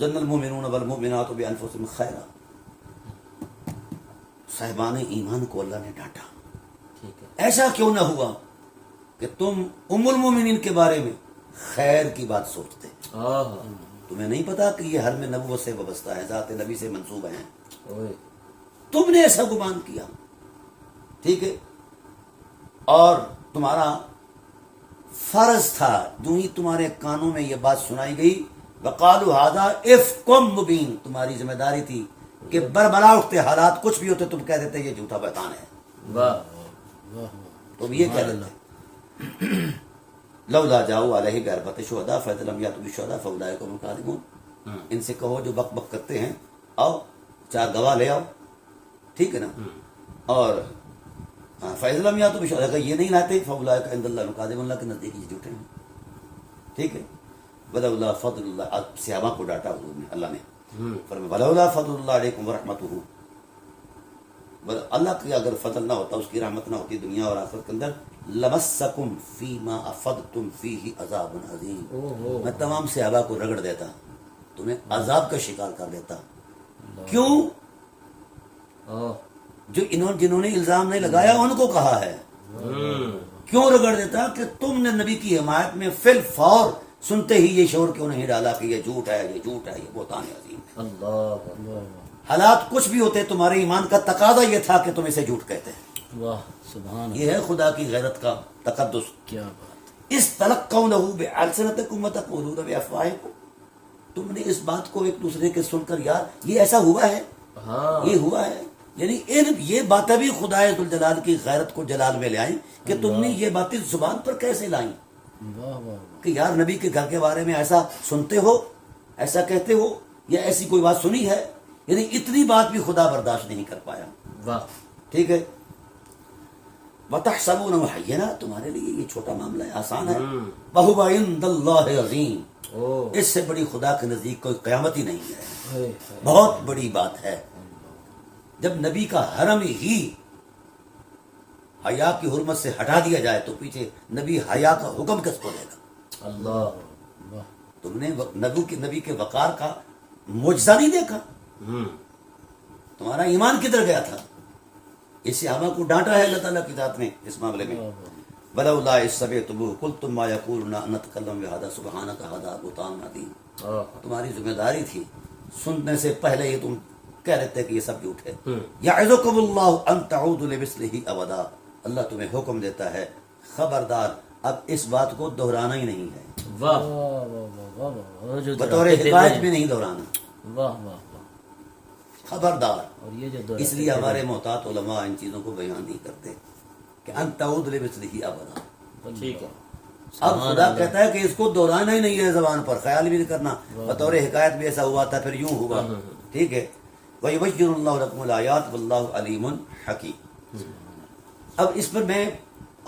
ظن المؤمنون والمؤمنات بانفسهم خیرا. صاحبان ایمان کو اللہ نے ڈانٹا. ایسا کیوں نہ ہوا کہ تم ام المومنین کے بارے میں خیر کی بات سوچتے. تمہیں نہیں پتا کہ یہ حرم نبوت سے وابستہ ہے، ذات نبی سے منسوب ہیں. تم نے ایسا گمان کیا. ٹھیک ہے. اور تمہارا فرض تھا، جو ہی تمہارے کانوں میں یہ بات سنائی گئی، وقالوا ھذا افک مبین، تمہاری ذمہ داری تھی کہ بربلا اٹھتے، حالات کچھ بھی ہوتے تم کہہ دیتے یہ جھوٹا بہتان ہے. تم یہ کہہ دیتے. لولا جاؤ علیہ باربۃ شہداء فاذا لم یاتوا بالشہداء فاولئک هم الکاذبون. ان سے کہو جو بک بک کرتے ہیں، آؤ 4 گواہ لے آؤ. ٹھیک ہے نا. اور ہاں فیض لم یا تو اگر یہ نہیں لاتے فاولئک عند اللہ کاذب، اللہ کے نزدیک یہ جھوٹے ہیں. ٹھیک ہے. ولولا فضل اللہ، صحابہ کو ڈانٹا حضور نے، اللہ نے فرمایا ولولا فضل اللہ علیکم ورحمتہ، اللہ کی اگر فضل نہ ہوتا، اس کی رحمت نہ ہوتی دنیا اور آخرت کے اندر، لمسکم فیما افضتم فیہ عذاب عظیم، میں تمام صحابہ کو رگڑ دیتا، تمہیں عذاب کا شکار کر دیتا. کیوں؟ جو جنہوں نے الزام نہیں لگایا ان کو کہا ہے. کیوں رگڑ دیتا؟ کہ تم نے نبی کی حمایت میں فی الفور سنتے ہی یہ شعور کیوں نہیں ڈالا کہ یہ جھوٹ ہے، یہ جھوٹ ہے، یہ بہتان عظیم ہے. اللہ حالات کچھ بھی ہوتے، تمہارے ایمان کا تقاضا یہ تھا کہ تم اسے جھوٹ کہتے ہیں. واہ سبحان یہ ہے خدا کی غیرت کا تقدس. کیا بات. اس تلقونہ بألسنتکم وتقولون بأفواہکم، تم نے اس بات کو ایک دوسرے کے سن کر یار یہ ایسا ہوا ہے، یہ ہوا ہے. یعنی یہ باتیں بھی خدا ذوالجلال کی غیرت کو جلال میں لے آئیں کہ تم نے یہ باتیں زبان پر کیسے لائیں واہ واہ. کہ یار نبی کے گھر کے بارے میں ایسا سنتے ہو، ایسا کہتے ہو، یا ایسی کوئی بات سنی ہے. یعنی اتنی بات بھی خدا برداشت نہیں کر پایا. واہ. ٹھیک ہے. وَتَحْسَبُونَهُ هَيِّنًا، تمہارے لیے یہ چھوٹا معاملہ ہے، آسان ہے. وَهُوَ عِندَ اللَّهِ عَظِيمٌ، اس سے بڑی خدا کے نزدیک کوئی قیامت ہی نہیں ہے. بہت بڑی بات ہے. جب نبی کا حرم ہی حیا کی حرمت سے ہٹا دیا جائے تو پیچھے نبی حیا کا حکم کس کو دے گا؟ اللہ. تم نے نبی کے وقار کا معجزہ نہیں دیکھا؟ تمہارا ایمان کدھر گیا تھا؟ اس صحابہ کو ڈانٹا ہے اللہ تعالیٰ کی ذات نے اس معاملے میں. ولولا اذ سمعتموہ قلتم ما یقول لنا ان نتکلم بہذا سبحانک ھذا بہتان عظیم. تمہاری ذمہ داری تھی، سننے سے پہلے یہ تم کہہ رہتے کہ یہ سب جھوٹ ہے. یعظکم اللہ ان تعودوا لمثلہ ابدا، اللہ تمہیں حکم دیتا ہے خبردار اب اس بات کو دہرانا ہی نہیں ہے. واہ. بطور ہدایت بھی نہیں دہرانا. واہ واہ. خبردار. اور یہ جو اس لیے ہمارے محتاط علماء ان چیزوں کو بیان نہیں کرتے کہ ان تعود لمثلہ ابدا. ٹھیک ہے. اب خدا کہتا ہے کہ اس کو دہرانا ہی نہیں ہے، زبان پر خیال بھی نہیں کرنا. بطور حکایت بھی ایسا ہوا تھا پھر یوں ہوا. ٹھیک ہے. وَيُبَيِّنُ اللَّهُ لَكُمُ الْآيَاتِ وَاللَّهُ عَلِيمٌ حَكِيمٌ. اب اس پر میں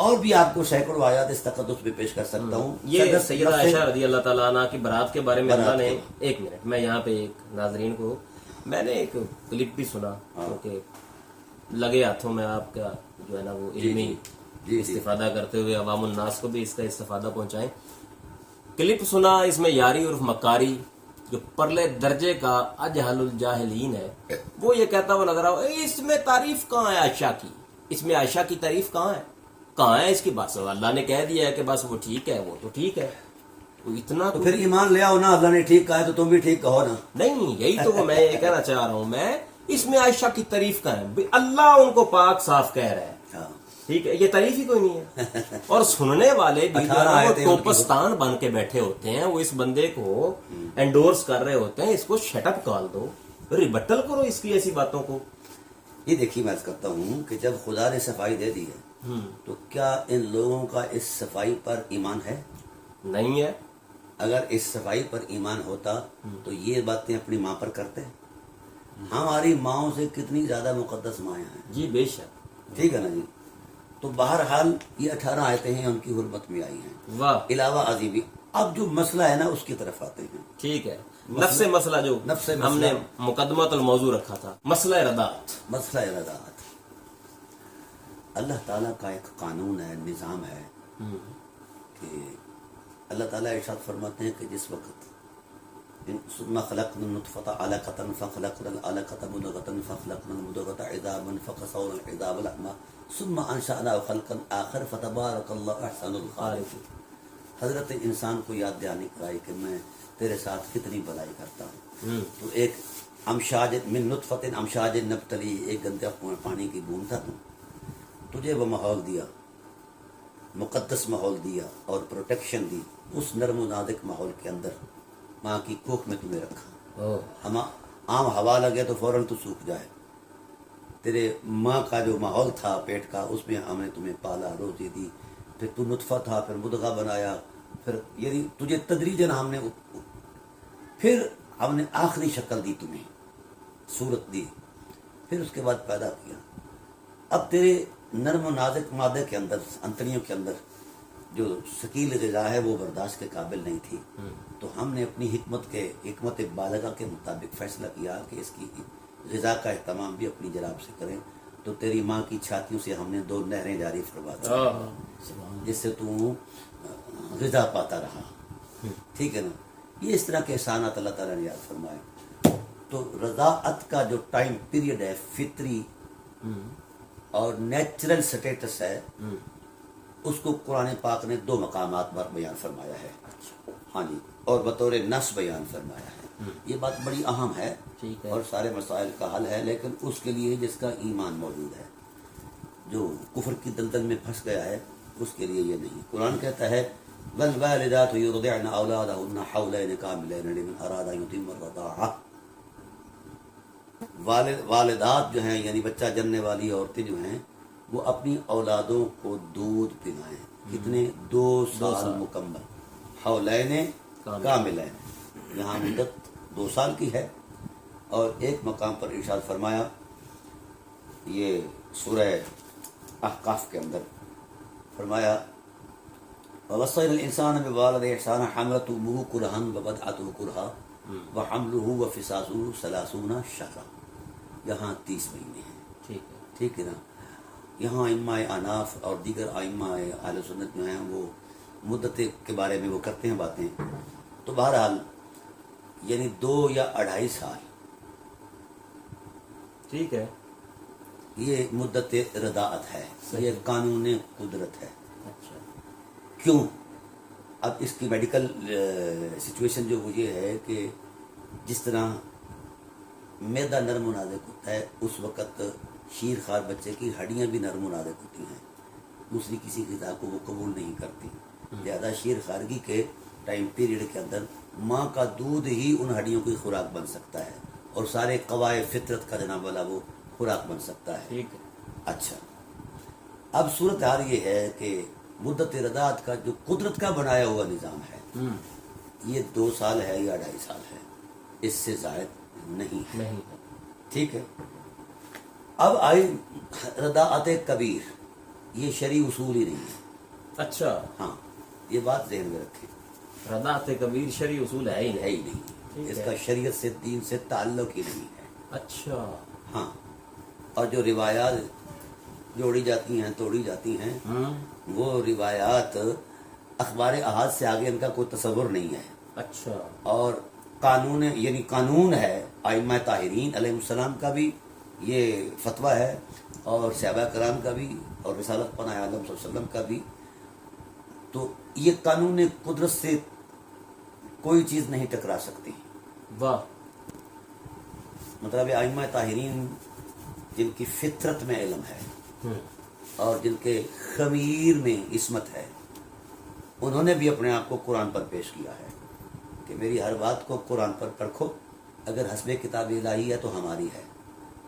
اور بھی آپ کو سینکڑوں آیات اس تقدس میں پیش کر سکتا ہوں. یہ سیدہ عائشہ رضی اللہ تعالیٰ عنہ کی برات کے بارے میں اللہ نے، ایک منٹ میں یہاں پہ ایک ناظرین کو میں نے ایک کلپ بھی سنا کیونکہ لگے ہاتھوں میں آپ کا جو ہے نا وہ علمی استفادہ کرتے ہوئے عوام الناس کو بھی اس کا استفادہ پہنچائیں. کلپ سنا، اس میں یاری اور مکاری جو پرلے درجے کا اجہل الجاہلین ہے وہ یہ کہتا ہوا نظر آؤ اس میں تعریف کہاں ہے عائشہ کی، اس میں عائشہ کی تعریف کہاں ہے اس کی بات. اللہ نے کہہ دیا ہے کہ بس وہ ٹھیک ہے، وہ تو ٹھیک ہے. اتنا تو پھر ایمان لے آؤ نا، اللہ نے ٹھیک کہا ہے تو تم بھی ٹھیک کہو نا. نہیں، یہی تو میں یہ کہنا چاہ رہا ہوں. میں اس میں عائشہ کی تعریف کا ہے، اللہ ان کو پاک صاف کہہ رہا ہے. ٹھیک ہے، یہ تعریف ہی کوئی نہیں ہے. اور سننے والے بھی وہ ٹوپستان بن کے بیٹھے ہوتے ہیں، وہ اس بندے کو انڈورس کر رہے ہوتے ہیں. اس کو شٹ اپ کال دو، ریبٹل کرو اس کی ایسی باتوں کو. یہ دیکھیے میں کرتا ہوں کہ جب خدا نے صفائی دے دی ہے تو کیا ان لوگوں کا اس صفائی پر ایمان ہے؟ نہیں ہے. اگر اس صفائی پر ایمان ہوتا تو یہ باتیں اپنی ماں پر کرتے. ہماری ماؤں سے کتنی زیادہ مقدس مائیں ہیں. جی بے شک. ٹھیک ہے نا جی. تو بہرحال یہ 18 آیتیں ہیں ان کی حرمت میں آئی ہیں. واہ. علاوہ عظیمی. اب جو مسئلہ ہے نا اس کی طرف آتے ہیں. ٹھیک ہے. نفس مسئلہ جو ہم نے مقدمۃ الموضوع رکھا تھا، مسئلہ ردات. مسئلہ ردات اللہ تعالیٰ کا ایک قانون ہے، نظام ہے کہ اللہ تعالیٰ ارشاد فرماتے ہیں کہ جس وقت ثم خلقنا النطفة علقة فخلقنا العلقة مضغة فخلقنا المضغة عظاما فكسونا العظام لحما ثم انشأناه خلقا آخر فتبارك الله احسن الخالقين. حضرت انسان کو یاد دہانی کرائی کہ میں تیرے ساتھ کتنی بھلائی کرتا ہوں. تو ایک امشاج من نطفۃ امشاج نبتلی، ایک گندے پانی کی بوند تھا. تجھے وہ ماحول دیا، مقدس ماحول دیا اور پروٹیکشن دی. اس نرم و نازک ماحول کے اندر ماں کی کوکھ میں تمہیں رکھا. ہم عام ہوا لگے تو فوراً تو سوکھ جائے. تیرے ماں کا جو ماحول تھا پیٹ کا، اس میں ہم نے تمہیں پالا، روزی دی. پھر تو نطفہ تھا، پھر مدغہ بنایا، پھر یعنی تجھے تدریجاً پھر ہم نے آخری شکل دی تمہیں، صورت دی، پھر اس کے بعد پیدا کیا. اب تیرے نرم و نازک مادے کے اندر، انتڑیوں کے اندر جو ثقیل غذا ہے وہ برداشت کے قابل نہیں تھی، تو ہم نے اپنی حکمت بالغہ کے مطابق فیصلہ کیا کہ اس کی غذا کا اہتمام بھی اپنی جناب سے کریں، تو تیری ماں کی چھاتیوں سے ہم نے 2 نہریں جاری فرما دی جس سے تو غذا پاتا رہا، ٹھیک ہے نا۔ یہ اس طرح کے احسانات اللہ تعالیٰ نے یاد فرمائے۔ تو رضاعت کا جو ٹائم پیریڈ ہے، فطری اور نیچرل سٹیٹس ہے، اس کو قرآن پاک نے 2 مقامات پر بیان فرمایا ہے، ہاں جی، اور بطور نص بیان فرمایا ہے۔ یہ بات بڑی اہم ہے ٹھیک ہے۔ اور سارے مسائل کا حل ہے، لیکن اس کے لیے جس کا ایمان موجود ہے، جو کفر کی دلدل میں پھنس گیا ہے اس کے لیے یہ نہیں۔ قرآن کہتا ہے والوالدات یرضعن اولادهن حولین کاملین لمن اراد ان یتم الرضاعہ، والدات جو ہیں یعنی بچہ جننے والی عورتیں جو ہیں وہ اپنی اولادوں کو دودھ پلائیں، کتنے؟ 2 سال مکمل، حولین کاملین، یہاں مدت 2 سال کی ہے۔ اور ایک مقام پر ارشاد فرمایا، یہ سورہ احقاف کے اندر فرمایا وَوَصَّيْنَا الْإِنسَانَ بِوَالِدَيْهِ إِحْسَانًا حَمَلَتْهُ أُمُّهُ كُرْهًا وَوَضَعَتْهُ كُرْهًا وَحَمْلُهُ وَفِصَالُهُ 30 شهرًا، یہاں 30 مہینے ہیں، ٹھیک ہے نا۔ یہاں ائمہ اناف اور دیگر ائمہ اہل سنت جو ہیں وہ مدت کے بارے میں وہ کرتے ہیں باتیں، تو بہرحال یعنی 2 یا 2.5 سال ٹھیک ہے، یہ مدت رضاعت ہے، یہ قانون قدرت ہے۔ اچھا، کیوں؟ اب اس کی میڈیکل سچویشن جو وہ یہ ہے کہ جس طرح معدہ نرم و نازک ہوتا ہے اس وقت شیر خوار بچے کی ہڈیاں بھی نرم و نازک ہوتی ہیں، دوسری کسی غذا کو وہ قبول نہیں کرتی، لہذا شیر خارگی کے ٹائم پیریڈ کے اندر ماں کا دودھ ہی ان ہڈیوں کی خوراک بن سکتا ہے اور سارے قواعد فطرت کا جناب والا وہ خوراک بن سکتا ہے۔ ٹھیک ہے، اچھا، اب صورتحال یہ ہے کہ مدت رضاعت کا جو قدرت کا بنایا ہوا نظام ہے یہ 2 سال ہے یا 2.5 سال ہے، اس سے زائد نہیں ہے، ٹھیک ہے۔ اب آئی رضاعت کبیر، یہ شرعی اصول ہی نہیں ہے، اچھا، ہاں یہ بات ذہن میں رکھیں، رضاعت کبیر شرعی اصول ہے ہی ہے نہیں۔ ہی نہیں، ٹھیک اس ہے۔ کا شریعت سے دین سے تعلق ہی نہیں ہے، اچھا، ہاں۔ اور جو روایات جوڑی جاتی ہیں توڑی جاتی ہیں وہ روایات اخبار احاد سے آگے ان کا کوئی تصور نہیں ہے، اچھا، اور قانون یعنی قانون ہے ائمہ طاہرین علیہ السلام کا بھی یہ فتویٰ ہے اور صحابہ کرام کا بھی اور رسالت پناہ عالم صلی اللہ علیہ وسلم کا بھی، تو یہ قانون قدرت سے کوئی چیز نہیں ٹکرا سکتی۔ واہ، مطلب ائمہ طاہرین جن کی فطرت میں علم ہے اور جن کے خمیر میں عصمت ہے، انہوں نے بھی اپنے آپ کو قرآن پر پیش کیا ہے کہ میری ہر بات کو قرآن پر پرکھو، اگر حسب کتاب الہی ہے تو ہماری ہے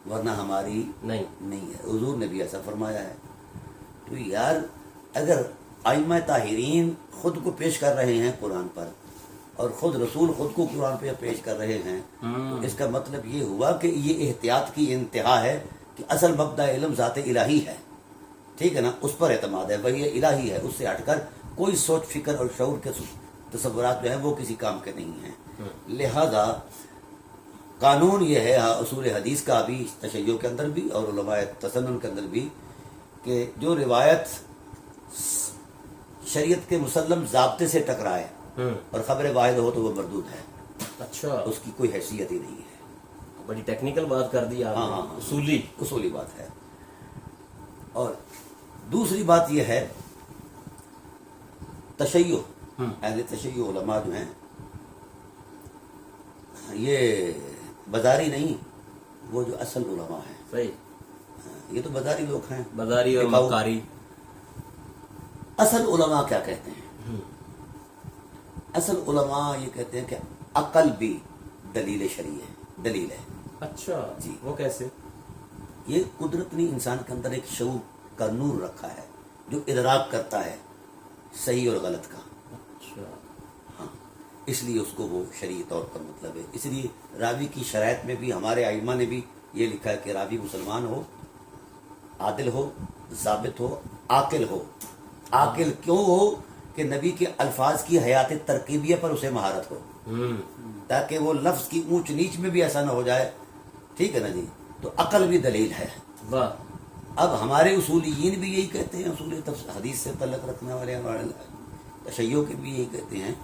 ورنہ ہماری نہیں ہے، حضور نے بھی ایسا فرمایا ہے۔ تو یار اگر ائمہ طاہرین خود کو پیش کر رہے ہیں قرآن پر اور خود رسول خود کو قرآن پہ پیش کر رہے ہیں تو اس کا مطلب یہ ہوا کہ یہ احتیاط کی انتہا ہے کہ اصل مبدا علم ذات الہی ہے، ٹھیک ہے نا، اس پر اعتماد ہے، وہی الہی ہے، اس سے ہٹ کر کوئی سوچ فکر اور شعور کے تصورات جو ہیں وہ کسی کام کے نہیں ہیں۔ لہذا قانون یہ ہے اصول حدیث کا بھی، تشیع کے اندر بھی اور علماء تسنن کے اندر بھی، کہ جو روایت شریعت کے مسلم ضابطے سے ٹکرائے اور خبر واحد ہو تو وہ مردود ہے، اچھا، اس کی کوئی حیثیت ہی نہیں ہے۔ بڑی ٹیکنیکل بات کر دی آپ نے، اصولی بات ہے۔ اور دوسری بات یہ ہے تشیع، اہل تشیع علماء جو ہیں یہ بازاری نہیں، وہ جو اصل علماء ہیں، صحیح، یہ تو بازاری لوگ ہیں، بازاری اور مکاری۔ اصل علماء کیا کہتے ہیں؟ اصل علماء یہ کہتے ہیں کہ عقل بھی دلیل شرعی ہے، دلیل ہے۔ اچھا جی، وہ کیسے؟ یہ قدرت نے انسان کے اندر ایک شعور کا نور رکھا ہے جو ادراک کرتا ہے صحیح اور غلط کا، اچھا، ہاں، اس لیے اس کو وہ شرعی طور پر مطلب ہے۔ اس لیے راوی کی شرائط میں بھی ہمارے ائمہ نے بھی یہ لکھا ہے کہ راوی مسلمان ہو، عادل ہو، ضابط ہو، عاقل ہو. عاقل کیوں ہو؟ کہ نبی کے الفاظ کی حیات ترکیبیہ پر اسے مہارت ہو، تاکہ وہ لفظ کی اونچ نیچ میں بھی ایسا نہ ہو جائے. ٹھیک ہے نا جی. تو عقل بھی دلیل ہے. واہ. اب ہمارے اصولیین بھی یہی کہتے ہیں، اصول حدیث سے تعلق رکھنے والے ہمارے تشیع کے بھی یہی کہتے ہیں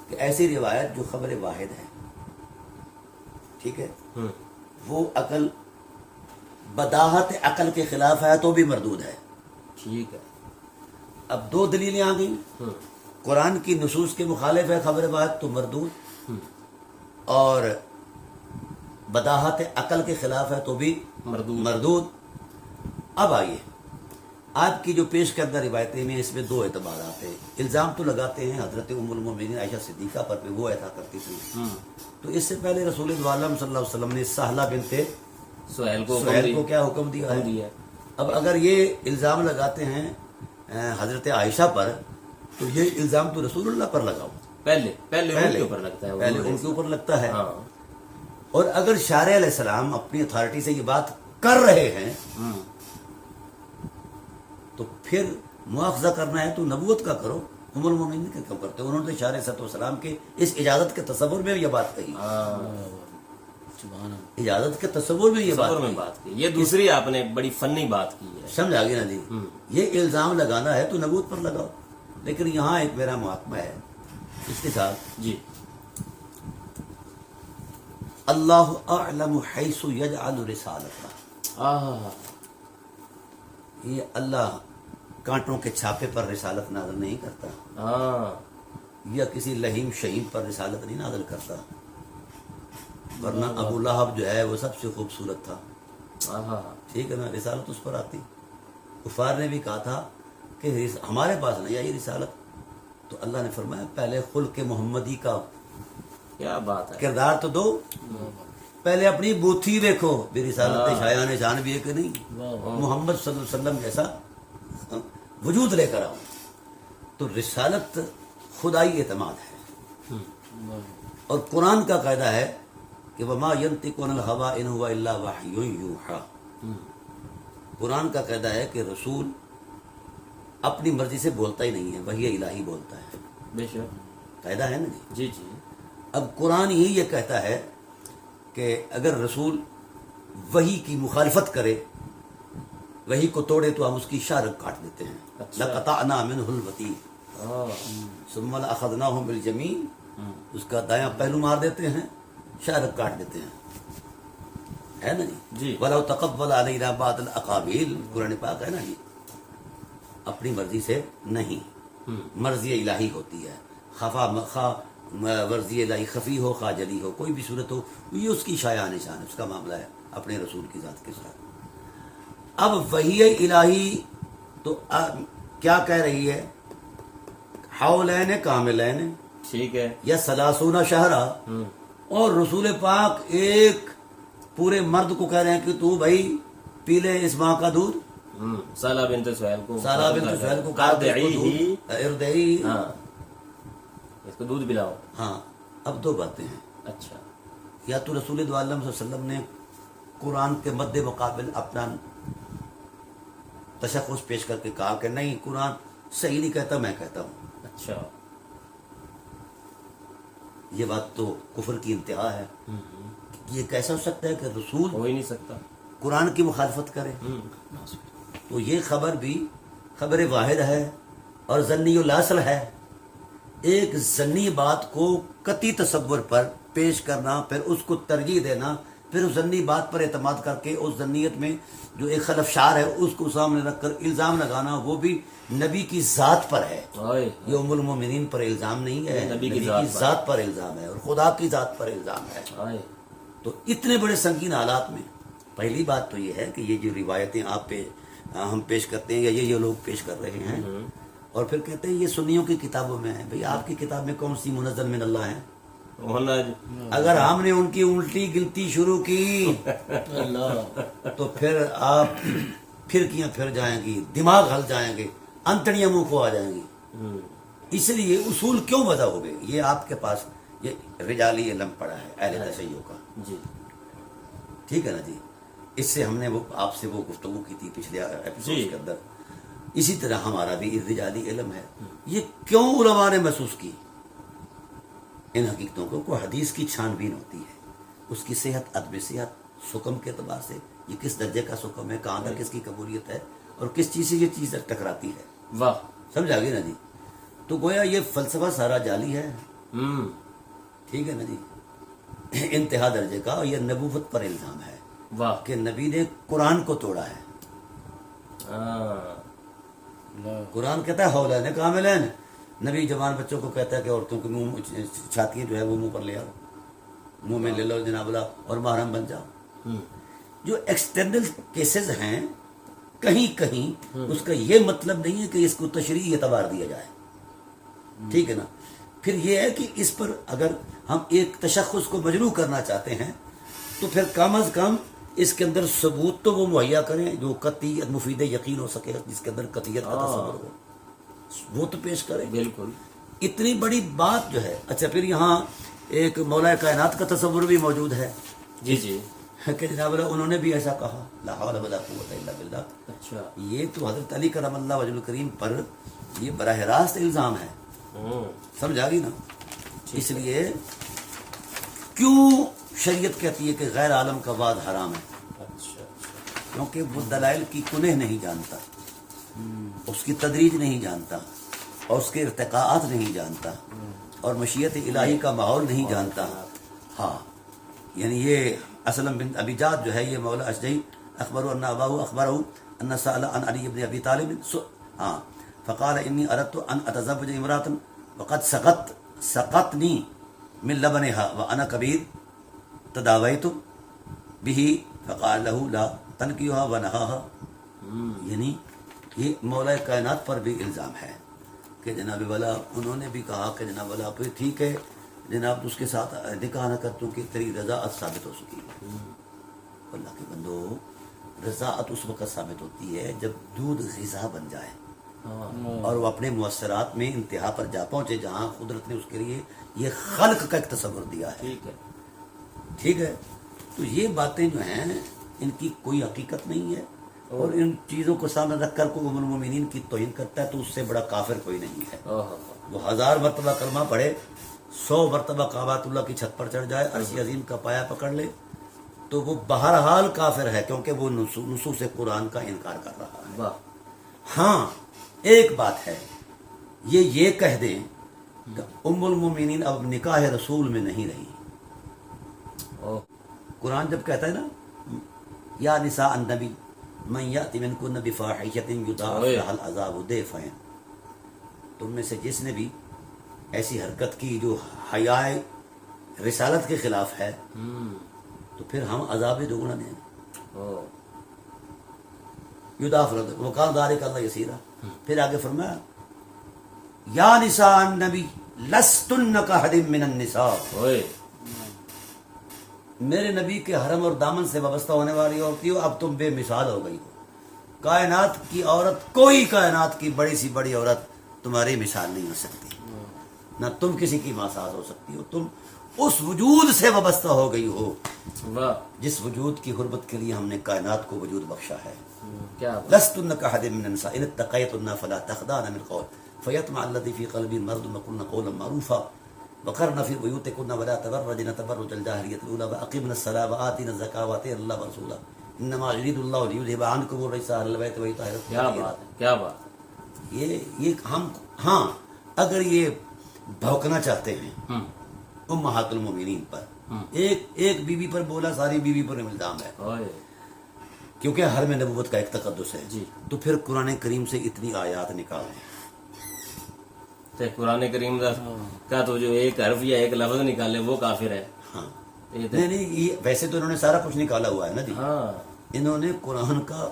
کہ ایسی روایت جو خبر واحد ہے، ٹھیک ہے، وہ عقل بداہت عقل کے خلاف ہے تو بھی مردود ہے. ٹھیک ہے. اب دو دلیلیں آ گئیں. قرآن کی نصوص کے مخالف ہے خبر واحد تو مردود، اور بداہت عقل کے خلاف ہے تو بھی مردود. اب آئیے، آپ کی جو پیش کردہ روایتیں میں اس میں دو اعتبارات ہیں. الزام تو لگاتے ہیں حضرت ام المؤمنین عائشہ صدیقہ پر بھی، وہ ایسا کرتی تھی. تو اس سے پہلے رسول عالم صلی اللہ علیہ وسلم نے سہلہ بنت سہیل کو کیا حکم دیا ہے؟ اب اگر یہ الزام لگاتے ہیں حضرت عائشہ پر، تو یہ الزام تو رسول اللہ پر لگاؤ. پہلے ان کے اوپر لگتا ہے، پہلے ان کے اوپر لگتا ہے. ہاں. اور اگر شارع علیہ السلام اپنی اتھارٹی سے یہ بات کر رہے ہیں تو پھر مواخذہ کرنا ہے تو نبوت کا کرو. ام المومنین کا کیوں کرتے؟ انہوں نے شارع صلی اللہ علیہ وسلم کے اس اجازت کے تصور میں یہ بات کہی. سبحان اللہ. اجازت کے تصور میں یہ بات کی. یہ دوسری آپ نے بڑی فنی بات کی ہے. سمجھ آگے نا جی. یہ الزام لگانا ہے تو نبوت پر لگاؤ. لیکن یہاں ایک میرا محاکمہ ہے اس کے ساتھ، جی. اللہ اعلم حیث یجعل رسالتہ. یہ اللہ کانٹوں کے چھاپے پر رسالت نازل نہیں کرتا، یا کسی لہیم شہیم پر رسالت نہیں نازل کرتا. ورنہ ابو لہب جو ہے وہ سب سے خوبصورت تھا، ٹھیک ہے نا، رسالت اس پر آتی. کفار نے بھی کہا تھا کہ ہمارے پاس نہیں آئی رسالت. تو اللہ نے فرمایا پہلے خلق محمدی کا کیا بات ہے، کردار تو دو، پہلے اپنی بوتھی دیکھو بھی رسالت شایان شان بھی ہے کہ نہیں. محمد صلی اللہ علیہ وسلم جیسا وجود لے کر آؤ. تو رسالت خدائی اعتماد ہے. اور قرآن کا قاعدہ ہے کہ وما ينطق عن الهوى ان هو الا وحی یوحى. قرآن کا قاعدہ ہے کہ رسول اپنی مرضی سے بولتا ہی نہیں ہے، وحی الہی بولتا ہے. بے شک قاعدہ ہے نا جی. جی. اب قرآن ہی یہ کہتا ہے کہ اگر رسول وحی کی مخالفت کرے، وحی کو توڑے، تو ہم اس کی شارک کاٹ دیتے ہیں. لقطعنا منه الوتين ثم لأخذناهم باليمين. اس کا دایاں پہلو مار دیتے ہیں، شارک کاٹ دیتے ہیں، ہے نا جی. وَلَوْ تَقَبَّلَ عَلَيْنَا بَعْضَ الْأَقَاوِيلِ. قرآن پاک ہے نا جی. اپنی مرضی سے نہیں، مرضی الہی ہوتی ہے. خواہ ورزی الہی خفی ہو، خواہ جلی ہو، کوئی بھی صورت ہو، یہ اس کی شایع نشان ہے، اس کا معاملہ ہے اپنے رسول کی ذات کے ساتھ. اب وحی الہی تو کیا کہہ رہی ہے؟ حولین کاملین، ٹھیک ہے، یا 30 شہرہ. اور رسول پاک ایک پورے مرد کو کہہ رہے ہیں کہ تو بھائی پی لے اس ماں کا دودھ. سالہ بنت سہیل کو اردعی، اس کو دودھ پلاؤ. ہاں. اب دو باتیں ہیں. اچھا. یا تو رسول دو عالم صلی اللہ علیہ وسلم نے قرآن کے مد مقابل اپنا تشخص پیش کر کے کہا کہ نہیں، قرآن صحیح نہیں کہتا، میں کہتا ہوں. اچھا. یہ بات تو کفر کی انتہا ہے. یہ کیسا ہو سکتا ہے کہ رسول ہو ہی نہیں سکتا قرآن کی مخالفت کرے؟ تو یہ خبر بھی خبر واحد ہے اور ظنی الاصل ہے. ایک ظنی بات کو قطعی تصور پر پیش کرنا، پھر اس کو ترجیح دینا، پھر اس ظنی بات پر اعتماد کر کے اس ذنیت میں جو ایک خلفشار ہے اس کو سامنے رکھ کر الزام لگانا، وہ بھی نبی کی ذات پر ہے. یہ ام المومنین پر الزام نہیں ہے، نبی کی ذات پر الزام ہے اور خدا کی ذات پر الزام ہے. تو اتنے بڑے سنگین حالات میں پہلی بات تو یہ ہے کہ یہ جو روایتیں ہم پیش کرتے ہیں یا یہ لوگ پیش کر رہے ہیں، اور پھر کہتے ہیں یہ سنیوں کی کتابوں میں ہے. بھئی آپ کی کتاب میں کون سی منزل من اللہ ہیں؟ اگر ہم نے ان کی الٹی گنتی شروع کی تو پھر آپ پھرکیاں پھر جائیں گی، دماغ ہل جائیں گے، انتڑیاں منہ کو آ جائیں گی. اس لیے اصول کیوں وضع ہو گئے؟ یہ آپ کے پاس یہ رجالی علم پڑا ہے اہل تشیع کا جی، ٹھیک ہے نا جی. اس سے ہم نے وہ آپ سے وہ گفتگو کی تھی پچھلے ایپیسوڈ کے اندر. اسی طرح ہمارا بھی ارتجالی علم ہے. یہ کیوں علماء نے محسوس کی ان حقیقتوں کو؟ کوئی حدیث کی چھان بین ہوتی ہے، اس کی صحت، عدم صحت، سکم کے اعتبار سے یہ کس درجے کا سکم ہے، کہاں تک کس کی قبولیت ہے، اور کس چیز سے یہ چیز ٹکراتی ہے. واہ. سمجھا گیا نا جی؟ تو گویا یہ فلسفہ سارا جعلی ہے. ٹھیک ہے نا جی؟ انتہا درجے کا. اور یہ نبوت پر الزام ہے واہ. کہ نبی نے قرآن کو توڑا ہے. قرآن کہتا ہے حولین کاملین. نبی جوان بچوں کو کہتا ہے کہ عورتوں کے منہ چھاتیاں جو ہے وہ منہ پر لے آؤ، منہ میں لے لو جناب اللہ، اور محرم بن جاؤ. جو ایکسٹرنل کیسز ہیں کہیں کہیں اس کا یہ مطلب نہیں ہے کہ اس کو تشریعی اعتبار دیا جائے. ٹھیک ہے نا؟ پھر یہ ہے کہ اس پر اگر ہم ایک تشخص کو مجروح کرنا چاہتے ہیں تو پھر کم از کم اس کے اندر ثبوت تو وہ مہیا کریں جو قطعیت مفید یقین ہو سکے، جس کے اندر قطعیت کا تصور ہو، وہ تو پیش کریں. بالکل. اتنی بڑی بات جو ہے. اچھا پھر یہاں ایک مولا کائنات کا تصور بھی موجود ہے. جی جی. کہ جناب اللہ انہوں نے بھی ایسا کہا، لا حول ولا قوت الا باللہ. اچھا. یہ تو حضرت علی کرم اللہ وجہ الکریم پر یہ براہ راست الزام ہے. سمجھا گی نا؟ اس لیے کیوں شریعت کہتی ہے کہ غیر عالم کا وعد حرام ہے؟ اچھا. کیونکہ وہ دلائل کی کنہ نہیں جانتا، اس کی تدریج نہیں جانتا، اور اس کے ارتقاءات نہیں جانتا، اور مشیت الہی کا ماحول نہیں جانتا. ہاں یعنی یہ اسلم بن ابی جاد جو ہے یہ مولا اشجعی اخبر ان اباہ اخبرہ ان سأل عن علی بن ابی طالب ہاں فقال انی اردت ان اتزوج امرأة وقد سقطنی من لبنها وانا کبیر تداویت به فقال له لا تنکیها ونهاها. یعنی یہ مولا کائنات پر بھی الزام ہے کہ جناب والا انہوں نے بھی کہا کہ جناب والا پھر ٹھیک ہے جناب اس کے ساتھ نکاح نہ کر چونکہ تیری رضاعت ثابت ہو سکی ہے. اللہ کے بندو، رضاعت اس وقت ثابت ہوتی ہے جب دودھ غذا بن جائے اور وہ اپنے مؤثرات میں انتہا پر جا پہنچے جہاں قدرت نے اس کے لیے یہ خلق کا ایک تصور دیا ہے. ٹھیک ہے. ٹھیک ہے. تو یہ باتیں جو ہیں ان کی کوئی حقیقت نہیں ہے، اور ان چیزوں کو سامنے رکھ کر کوئی ام المومنین کی توہین کرتا ہے تو اس سے بڑا کافر کوئی نہیں ہے. وہ 1000 مرتبہ کلمہ پڑھے، 100 مرتبہ کعبۃ اللہ کی چھت پر چڑھ جائے، عرش عظیم کا پایا پکڑ لے، تو وہ بہرحال کافر ہے کیونکہ وہ نصوص قرآن کا انکار کر رہا ہے. ہاں ایک بات ہے، یہ کہہ دیں کہ ام المومنین اب نکاح رسول میں نہیں رہی. قرآن جب کہتا ہے نا یا نساء النبی من یأتی منکن بفاحشۃ یضاعف لها العذاب ضعفین، تم میں سے جس نے بھی ایسی حرکت کی جو حیاء رسالت کے خلاف ہے تو پھر ہم عذاب دوگنا دیں. یضاعف وکان ذلک اللہ یسیرا. پھر آگے فرمایا یا نساء النبی لستن کاحد من النساء، میرے نبی کے حرم اور دامن سے وابستہ ہونے والی عورتیں اب تم بے مثال ہو گئی ہو. کائنات کی عورت، کوئی کائنات کی بڑی سی بڑی عورت تمہاری مثال نہیں ہو سکتی، نہ تم کسی کی ماساز ہو سکتی ہو. تم اس وجود سے وابستہ ہو گئی ہو جس وجود کی حرمت کے لیے ہم نے کائنات کو وجود بخشا ہے. لستن کاحد من النساء ان اتقیتن فلا تخضعن بالقول فیطمع الذی فی قلبه مرض وقلن قولا معروفا وقرن فی بیوتکن ولا تبرجن تبرج الجاہلیۃ الاولی واقمن الصلاۃ وآتین الزکاۃ واطیعن اللہ ورسولہ انما یرید اللہ لیذھب عنکم الرجس اہل البیت ویطہرکم. کیا بات ہے، کیا بات. یہ ہم ہاں اگر یہ بھونکنا چاہتے ہیں امہات المومنین پر، ایک بیوی پر بولا ساری بیوی پر الزام ہے کیونکہ ہر میں نبوت کا ایک تقدس ہے. تو پھر قرآن کریم سے اتنی آیات نکالیں. قرآن کریم کا تو جو ایک حرف یا ایک لفظ نکالے وہ کافر ہے. ہاں نہیں یہ ویسے تو انہوں نے سارا کچھ نکالا ہوا ہے نا جی. انہوں نے قرآن کا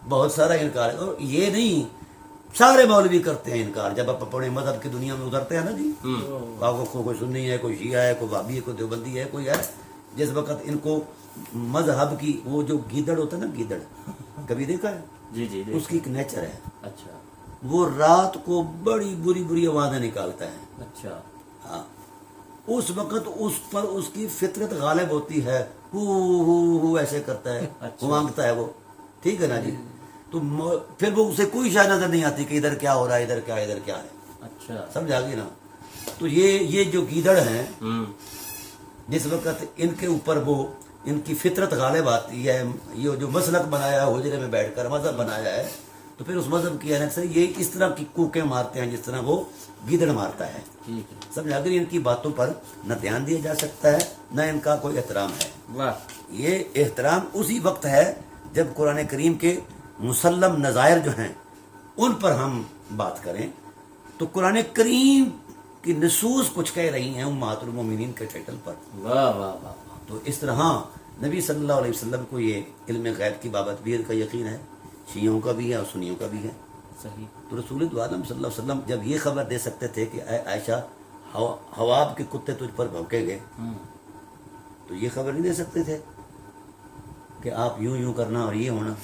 بہت سارا انکار ہے، اور یہ نہیں سارے مولوی کرتے ہیں انکار. جب آپ اپنے مذہب کی دنیا میں اترتے ہیں نا جی، کوئی سنی ہے، کوئی شیعہ ہے، کوئی بابی ہے، کوئی دیوبندی ہے، کوئی ہے، جس وقت ان کو مذہب کی وہ جو گیدڑ ہوتا ہے نا، گیدڑ کبھی دیکھا ہے؟ جی اس کی ایک نیچر ہے. اچھا. وہ رات کو بڑی بری بری آوازیں نکالتا ہے. اچھا. ہاں اس وقت اس پر اس کی فطرت غالب ہوتی ہے، ہو ایسے کرتا ہے، مانگتا ہے وہ. ٹھیک ہے نا جی. تو پھر وہ اسے کوئی شے نظر نہیں آتی کہ ادھر کیا ہو رہا ہے، ادھر کیا ہے، ادھر کیا ہے. اچھا. سمجھ آ گئی نا. تو یہ جو گیدڑ ہیں ہم. جس وقت ان کے اوپر وہ ان کی فطرت غالب آتی ہے، یہ جو مسلک بنایا ہے حجرے میں بیٹھ کر مذہب بنایا ہے، تو پھر اس مذہب کی اینک سے یہ اس طرح کی کوکیں مارتے ہیں جس طرح وہ گیدڑ مارتا ہے. ٹھیک ہے. سمجھ اگر ان کی باتوں پر نہ دھیان دیا جا سکتا ہے نہ ان کا کوئی احترام ہے. واہ. یہ احترام اسی وقت ہے جب قرآن کریم کے مسلم نظائر جو ہیں ان پر ہم بات کریں. تو قرآن کریم کی نصوص کچھ کہہ رہی ہیں امہات المومنین کے ٹائٹل پر. واہ واہ واہ واہ. تو اس طرح ہاں نبی صلی اللہ علیہ وسلم کو یہ علم غیب کی بابت بھی کا یقین ہے، شیعوں کا بھی ہے اور سنیوں کا بھی ہے. صحیح. تو رسول عالم صلی اللہ علیہ وسلم جب یہ خبر دے سکتے تھے کہ اے عائشہ حواب کے کتے تجھ پر بھونکیں گے، تو یہ خبر نہیں دے سکتے تھے کہ آپ یوں یوں کرنا اور یہ ہونا.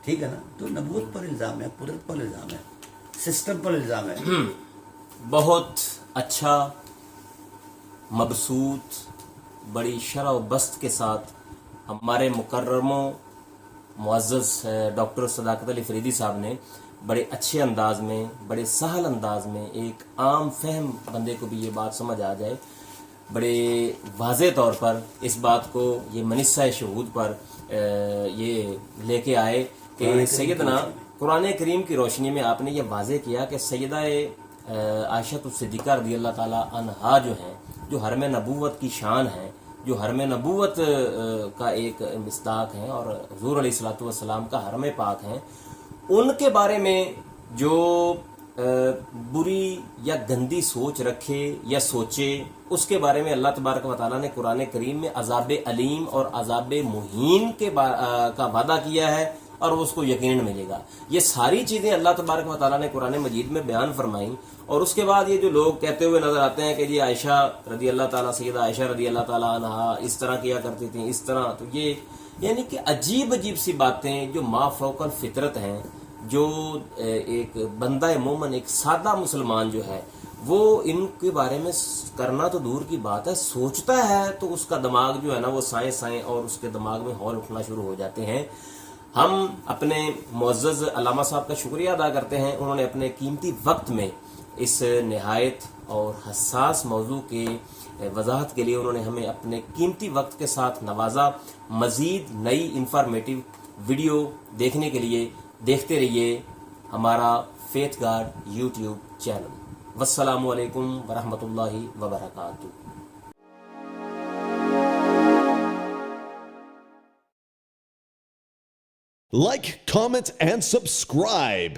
ٹھیک ہے نا. تو نبوت پر الزام ہے، قدرت پر الزام ہے، سسٹم پر الزام ہے. بہت اچھا مبسوط بڑی شرح و بست کے ساتھ ہمارے مکرم و معزز ڈاکٹر صداقت علی فریدی صاحب نے بڑے اچھے انداز میں، بڑے سہل انداز میں، ایک عام فہم بندے کو بھی یہ بات سمجھ آ جائے، بڑے واضح طور پر اس بات کو یہ منصہ شہود پر یہ لے کے آئے کہ سیدنا قرآن کریم کی روشنی میں آپ نے یہ واضح کیا کہ سیدہ عائشہ الصدیقہ رضی اللہ تعالی عنہا جو ہیں، جو حرم نبوت کی شان ہیں، جو حرم نبوت کا ایک مصداق ہیں اور حضور علیہ الصلوۃ والسلام کا حرم پاک ہیں، ان کے بارے میں جو بری یا گندی سوچ رکھے یا سوچے، اس کے بارے میں اللہ تبارک و تعالیٰ نے قرآن کریم میں عذاب علیم اور عذاب مہین کا وعدہ کیا ہے اور اس کو یقیناً ملے گا. یہ ساری چیزیں اللہ تبارک و تعالیٰ نے قرآن مجید میں بیان فرمائیں. اور اس کے بعد یہ جو لوگ کہتے ہوئے نظر آتے ہیں کہ جی عائشہ رضی اللہ تعالیٰ، سیدہ عائشہ رضی اللہ تعالیٰ عنہا اس طرح کیا کرتی تھیں، اس طرح، تو یہ یعنی کہ عجیب عجیب سی باتیں جو ما فوق الفطرت ہیں، جو ایک بندہ مومن، ایک سادہ مسلمان جو ہے وہ ان کے بارے میں کرنا تو دور کی بات ہے، سوچتا ہے تو اس کا دماغ جو ہے نا وہ سائیں اور اس کے دماغ میں ہول اٹھنا شروع ہو جاتے ہیں. ہم اپنے معزز علامہ صاحب کا شکریہ ادا کرتے ہیں، انہوں نے اپنے قیمتی وقت میں اس نہایت اور حساس موضوع کے وضاحت کے لیے انہوں نے ہمیں اپنے قیمتی وقت کے ساتھ نوازا. مزید نئی انفارمیٹیو ویڈیو دیکھنے کے لیے دیکھتے رہیے ہمارا فیتھ گارڈ یوٹیوب چینل. والسلام علیکم ورحمۃ اللہ وبرکاتہ. Like, comment, and subscribe.